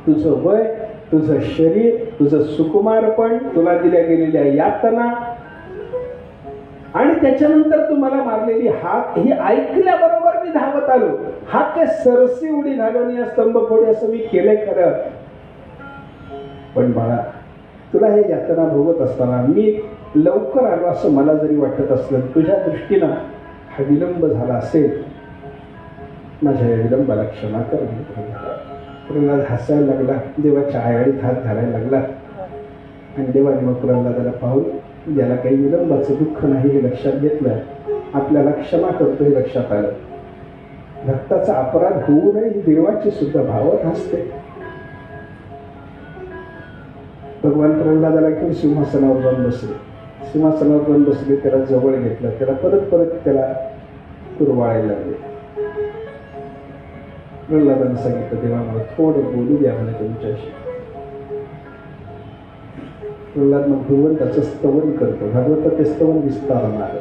तुझं वय, तुझं शरीर, तुझं सुकुमारपण, तुला दिल्या गेलेल्या यातना, आणि त्याच्यानंतर तू मला मारलेली हाक, ही ऐकल्याबरोबर मी धावत आलो. हाक काय सरसी उडी घालून या स्तंभफोडी असं मी केलंय खरं. पण बाळा, तुला हे यातना भोगत असताना मी लवकर आलो असं मला जरी वाटत असलं, तुझ्या दृष्टीनं हा विलंब झाला असेल, माझ्या या विलंबाला क्षमा कर. प्रल्हाद हसायला लागला, देवाच्या आयाडीत हात घालायला लागला. आणि देवाने मग प्रल्हादाला पाहून याला काही विलंबाचं दुःख नाही हे लक्षात घेतलं, आपल्याला क्षमा करतो हे लक्षात आलं. भक्ताचा अपराध होऊ नये ही देवाची सुद्धा भावना असते. भगवान प्रल्हादाला घेऊन सिंहासनावर जाऊन बसले. त्याला जवळ घेतलं, त्याला परत त्याला कुरवाळायला लागले. प्रल्हादाने सांगितलं, देवा मला थोडं बोलू द्या म्हणे तुमच्याशी. प्रल्हाद मग भगवंताचं स्तवन करतो. भागवतात ते स्तवन विस्तारणार.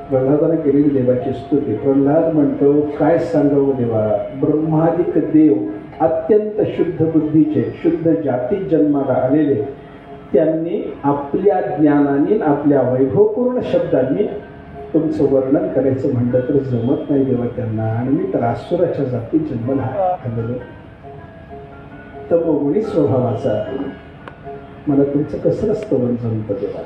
प्रल्हादाने केलेली देवाची स्तुती. प्रल्हाद म्हणतो, काय सांगावं देवा, ब्रह्मादिक देव अत्यंत शुद्ध बुद्धीचे, शुद्ध जाती जन्माला आलेले, त्यांनी आपल्या ज्ञानाने, आपल्या वैभवपूर्ण शब्दांनी तुमचं वर्णन करायचं म्हणलं तर जमत नाही देवा त्यांना. आणि मी तर आसुराच्या जातीत जन्माला आलेलो, तमोगुणी स्वभावाचा, मला तुमचं कसलं स्तवन जमतं देवा,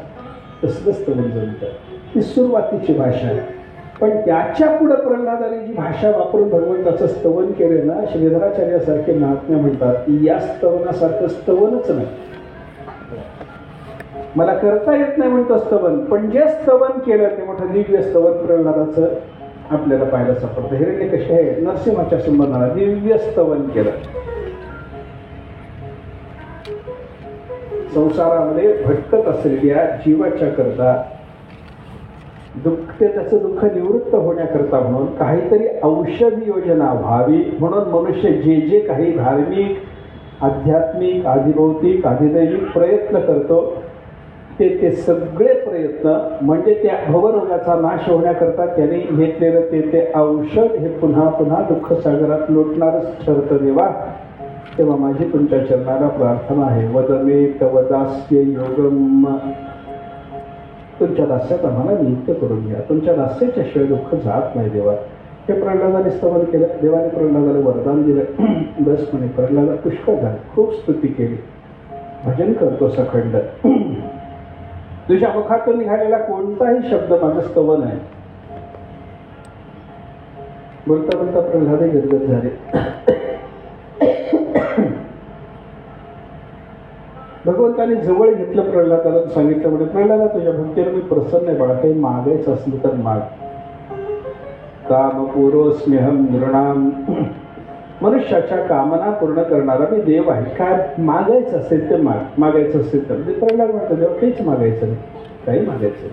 कसलं स्तवन जमतं? ही सुरुवातीची भाषा आहे. पण त्याच्या पुढे प्रल्हादाने जी भाषा वापरून भगवंताचं स्तवन केलं ना, श्रीधराचार्यासारखे महात्मे म्हणतात, या स्तवनासारखं स्तवनच नाही. मला करता येत नाही म्हणतो स्तवन, पण जे स्तवन केलं ते मोठं दिव्य स्तवन प्रल्हादाचं आपल्याला पाहायला सापडतं. हिरण्यकश्यप आहे नरसिंहाच्या संबंधाला दिव्य स्तवन केलं. संसारामध्ये भटकत असलेल्या जीवाच्या करता, त्याचं दुःख निवृत्त होण्याकरता म्हणून काहीतरी औषध योजना व्हावी म्हणून मनुष्य जे काही धार्मिक, आध्यात्मिक, आधिभौतिक, आधिदैविक प्रयत्न करतो ते सगळे प्रयत्न प्रयत्न म्हणजे त्या भवरोगाचा नाश होण्याकरता त्याने घेतलेलं ते औषध हे पुन्हा पुन्हा दुःख सागरात लोटणारच ठरतं देवा. तेव्हा माझी तुमच्या चरणाला प्रार्थना आहे, वदमे तव दास्य योगम. तुमच्या दास्यात आम्हाला नियुक्त करून घ्या. तुमच्या दास्याच्या शिवाय दुःख जात नाही देवा. हे प्रल्हादाने स्तवन केलं. देवाने प्रल्हादाला वरदान दिलं. बस म्हणे प्रल्हादा पुष्कळ झालं. खूप स्तुती केली. भजन करतो सखंड. तुझ्या मुखातून निघालेला कोणताही शब्द माझं स्तवन आहे. बोलता बोलता प्रल्हादे गदगद झाले. भगवंताने जवळ घेतलं प्रल्हादाला. सांगितलं म्हणजे प्रल्हादा तुझ्या भक्तीला मी प्रसन्न आहे बाळा. काही मागायचं असलं तर माग. काम पुरोस्म्यहम नृणाम. मनुष्याच्या कामना पूर्ण करणारा मी देव आहे. काय मागायचं असेल ते माग. मागायचं असेल तर म्हणजे प्रल्हाद म्हणतो देवा काहीच मागायचं नाही. काही मागायचं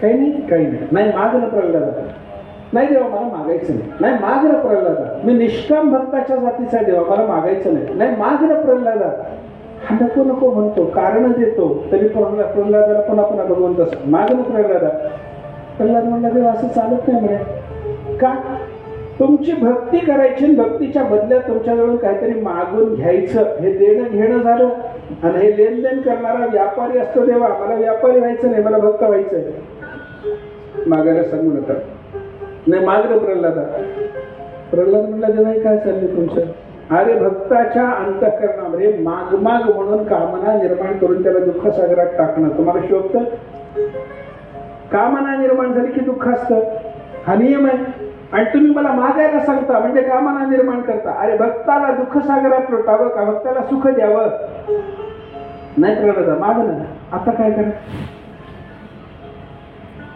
काही नाही. काही नाही. नाही माग ना प्रल्हादा. नाही देवा मला मागायचं नाही. नाही माग ना प्रल्हादा. मी निष्काम भक्ताच्या जातीचा आहे देवा मला मागायचं नाही. नाही माग ना प्रल्हादा. हा नको नको म्हणतो, कारण देतो, तरी प्रल्हादाला पुन्हा पुन्हा भगवंत माग ना प्रल्हादा. प्रल्हाद म्हणला देवा असं चालत नाही म्हणे. का? तुमची भक्ती करायची, भक्तीच्या बदल्यात तुमच्याजवळून काहीतरी मागून घ्यायचं, हे देणं घेणं झालं. आणि हे लेनदेन करणारा व्यापारी असतो देवा. मला व्यापारी व्हायचं नाही, मला भक्त व्हायचंय. मागायला सांगू नका. नाही मागणं प्रल्हादा. प्रल्हाद म्हणला देवा हे काय चाललंय तुमचं? अरे भक्ताच्या अंतःकरणामध्ये माग माग म्हणून कामना निर्माण करून त्याला दुःख सागरात टाकणं तुम्हाला शोभतं? कामना निर्माण झाली की दुःख असतं, हा नियम आहे. आणि तुम्ही मला मागायला सांगता म्हणजे कामना निर्माण करता. अरे भक्ताला दुःख सागरात लोटावं का भक्ताला सुख द्यावं? नाही प्रल्हादा माग ना. आता काय करा?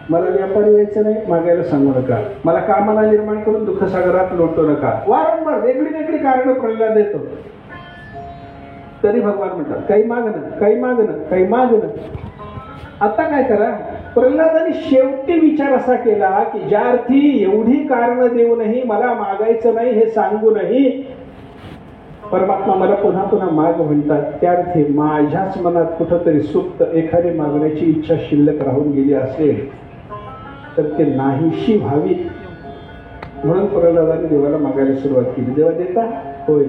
मला व्यापारी व्हायचं नाही, मागायला सांगू नका. मला कामना निर्माण करून दुःख सागरात लोटू नका. वारंवार वेगळी वेगळी कारण प्रल्हाद देतो. तरी भगवान म्हणतात काही मागणं, काही मागणं, काही मागणं. आता काय करा? प्रल्हादाने शेवटी विचार असा केला की ज्या अर्थी एवढी कारण देऊनही मला मागायचं नाही हे सांगूनही परमात्मा मला पुन्हा पुन्हा माग म्हणतात, त्या अर्थी माझ्याच मनात कुठंतरी सुप्त एखादी मागण्याची इच्छा शिल्लक राहून गेली असेल तर ते नाहीशी व्हावी म्हणून प्रल्हादाने देवाला मागायला सुरुवात केली. देवा देता? होय.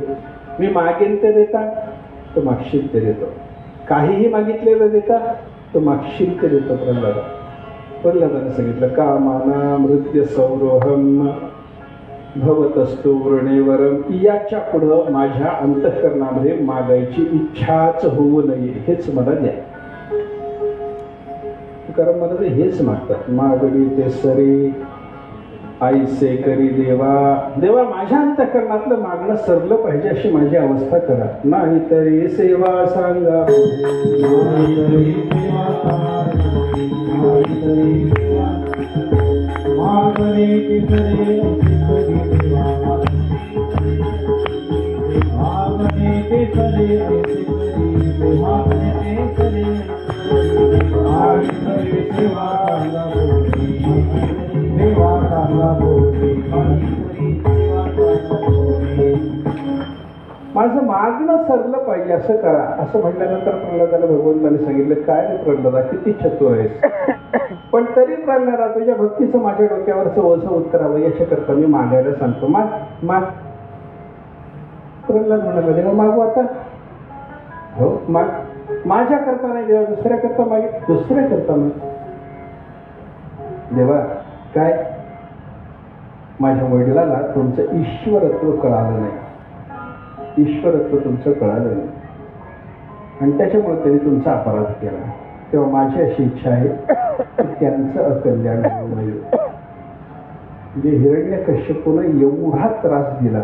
मी मागेन ते देता, तो मागशील ते देतो. काहीही मागितलेलं देता, तो मागशील ते देतो. प्रल्हादाने सांगितलं कामाना मृत्य सौरोहम भवतस्तु वृणेवरम. याच्या पुढं माझ्या अंतःकरणामध्ये मागायची इच्छाच होऊ नये, हेच मला द्या. कारण मला ते हेच मागतात. मागणी ते सरी आईसे करी देवा. देवा माझ्या अंतःकरणातलं मागणं सरलं पाहिजे अशी माझी अवस्था करा. नाहीतरी सेवा सांगा. माझं मागणं सरलं पाहिजे असं करा. असं म्हटल्यानंतर प्रल्हादाला भगवंताने सांगितलं काय रे प्रल्हादा किती चतुर आहेस, पण तरी प्रल्हादा तुझ्या भक्तीचं माझ्या डोक्यावरचं ओझं उतरावं याच्याकरता मी मागायला सांगतो. माग माग. प्रल्हाद म्हणाला देवा मागू आता? हो माग. माझ्या करता नाही देवा, दुसऱ्या करता मागे. दुसऱ्या करता माग. देवा काय? माझ्या वडिलाला तुमचं ईश्वरत्व कळालं नाही. ईश्वरत्व तुमचं कळालं नाही आणि त्याच्यामुळे त्यांनी तुमचा अपराध केला. तेव्हा माझी अशी इच्छा आहे की त्यांचं अकल्याण होऊ नये. म्हणजे हिरण्यकश्यपूने एवढा त्रास दिला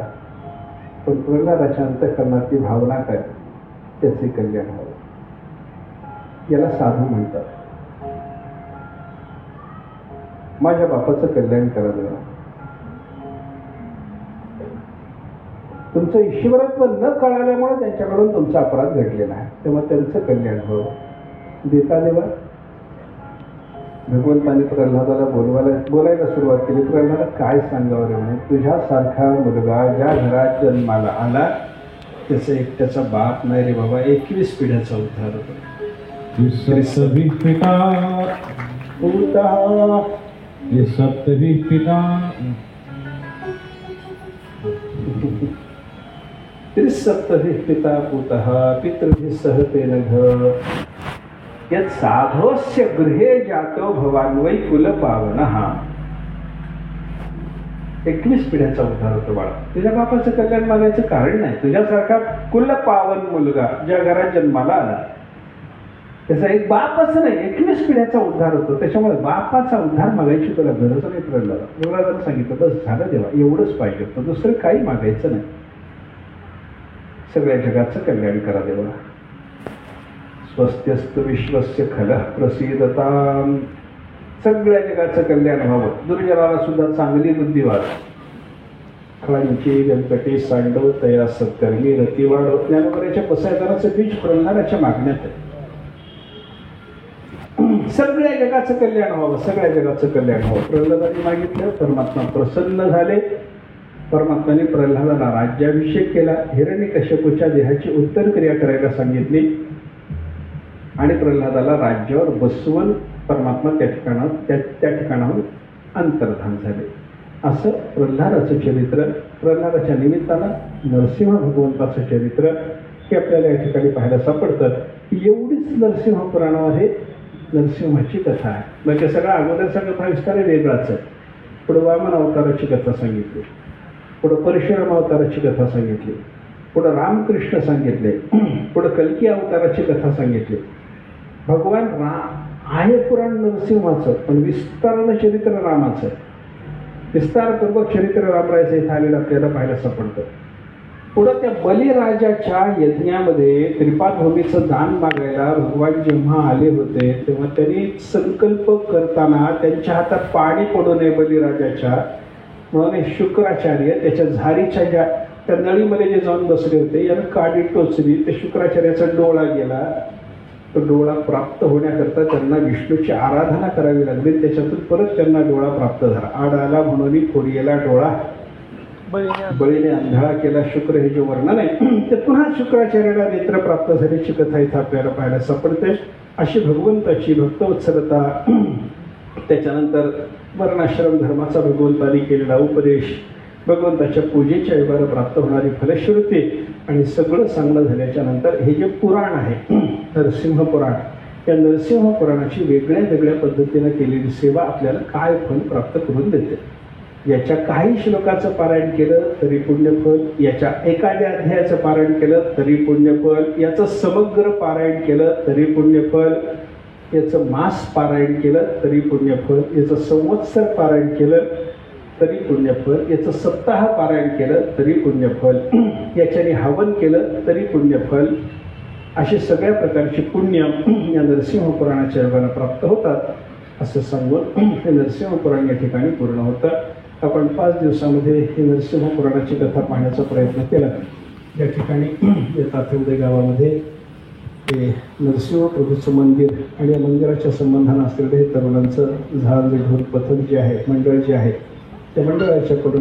पण प्रल्हादाच्या अंतःकरणातली भावना काय? त्याचे कल्याण व्हावं. याला साधू म्हणतात. माझ्या बापाचं कल्याण करायला तुमचं ईश्वरत्व न कळाल्यामुळे त्यांच्याकडून तुमचा अपराध घडलेला आहे, तेव्हा त्यांचं कल्याण व्हावं. देता देवा. भगवंताने प्रल्हादाला बोलायला सुरुवात केली. प्रल्हादा काय सांगावं रे म्हणे, तुझ्यासारखा मुलगा ज्या घरात जन्माला आला त्याचा एकट्याचा बाप नाही रे बाबा, 21 पिढ्याचा उद्धार होतो. सप्तभिः पिता पूतः सप्तभिः पिता त्रिसप्तभिः पिता पूतः पितृभिः सह तेन यत् साधोस्य गृहे जातो भवान् वै कुलपावनः. 21 पिढ्याचा उद्धार होतो बाळा. तुझ्या बापाचं कल्याण मागायचं कारण नाही. तुझ्यासारखा कुलपावन मुलगा ज्या घरात जन्माला आला त्याचा एक बाप असं नाही, 21 पिढ्याचा उद्धार होतो. त्याच्यामुळे बापाचा उद्धार मागायची तुला गरज नाही पडला. युवराजांनी सांगितलं बस झालं देवा, एवढंच पाहिजे होतं, दुसरं काही मागायचं नाही. सगळ्या जगाचं कल्याण करा देवा. स्वस्त्यस्त विश्वस्य खलः प्रसीदताम्. सगळ्या जगाचं कल्याण व्हावं. दुर्जनाला सुद्धा चांगली बुद्धी वाढ. खळांची गणपती सांडव तया सत्कर्मी रती वाढव. ज्ञानोबऱ्याच्या पसायदानाचं बीज प्रल्हादाच्या मागण्यात आहे. सगळ्या जगाचं कल्याण व्हावं, सगळ्या जगाचं कल्याण व्हावं. प्रल्हादाने मागितलं, परमात्मा प्रसन्न झाले. परमात्माने प्रल्हादाला राज्याभिषेक केला. हिरण्यकश्यपूच्या देहाची उत्तर क्रिया करायला सांगितली आणि प्रल्हादाला राज्यावर बसवून परमात्मा त्या ठिकाणाहून अंतर्धान झाले. असं प्रल्हादाचं चरित्र, प्रल्हादाच्या निमित्तानं नरसिंह भगवंताचं चरित्र हे आपल्याला या ठिकाणी पाहायला सापडतं. एवढीच नरसिंह पुराणामध्ये नरसिंहाची कथा आहे. म्हणजे सगळा अगोदरचा कथा विस्तार वेगळाच आहे. पुढं वामन अवताराची कथा सांगितली, पुढं परशुराम अवताराची कथा सांगितली, पुढं रामकृष्ण सांगितले, पुढं कल्की अवताराची कथा सांगितली. भगवान आहे पुराण नरसिंहाचं, पण विस्तारानं चरित्र रामाचं. विस्तारपूर्वक चरित्र रामरायाचं इथं आलेलं आपल्याला पाहायला सापडतं. पुढं त्या बलिराजाच्या यज्ञामध्ये त्रिपादभूमीचं दान मागायला भगवान जेव्हा आले होते तेव्हा त्यांनी संकल्प करताना त्यांच्या हातात पाणी पडू नये बलिराजाच्या म्हणून शुक्राचार्य त्याच्या झारीच्या ज्या त्या नळीमध्ये जे जाऊन बसले होते यानं काडी टोचली. ते शुक्राचार्याचा डोळा गेला. तो डोळा प्राप्त होण्याकरता त्यांना विष्णूची आराधना करावी लागली. त्याच्यातून परत त्यांना डोळा प्राप्त झाला. आड आला म्हणून खोडीला डोळा बळीने अंधाळा केला. शुक्र हे जे वर्णन आहे ते पुन्हा शुक्राचार्याला नेत्र प्राप्त झाल्याची कथा इथं आपल्याला पाहायला सापडते. अशी भगवंताची भक्तवत्सलता, त्याच्यानंतर वर्णाश्रम धर्माचा भगवंतानी केलेला उपदेश, भगवंताच्या पूजेच्या योगाला प्राप्त होणारी फलश्रुती आणि सगळं चांगलं झाल्याच्या नंतर हे जे पुराण आहे नरसिंह पुराण, या नरसिंह पुराणाची वेगळ्या वेगळ्या पद्धतीनं केलेली सेवा आपल्याला काय फल प्राप्त करून देते. याच्या काही श्लोकाचं पारायण केलं तरी पुण्यफल, याच्या एखाद्या अध्यायाचं पारायण केलं तरी पुण्यफल, याचं समग्र पारायण केलं तरी पुण्यफल, याचं मास पारायण केलं तरी पुण्यफल, याचं संवत्सर पारायण केलं तरी पुण्यफल, याचं सप्ताह पारायण केलं तरी पुण्यफल, याच्याने हवन केलं तरी पुण्यफल. अशी सगळ्या प्रकारची पुण्य या नरसिंह पुराणाच्या योगानं प्राप्त होतात असं सांगून हे नरसिंह पुराण या ठिकाणी पूर्ण होतं. आपण 5 दिवसामध्ये हे नरसिंह पुराणाची कथा पाहण्याचा प्रयत्न केला. या ठिकाणी या तातवडे गावामध्ये हे नरसिंह प्रभूचं मंदिर आणि या मंदिराच्या संबंधानं असलेलं हे तरुणांचं झाड ढोल पथक जे आहे, मंडळ जे आहे, त्या मंडळाच्याकडून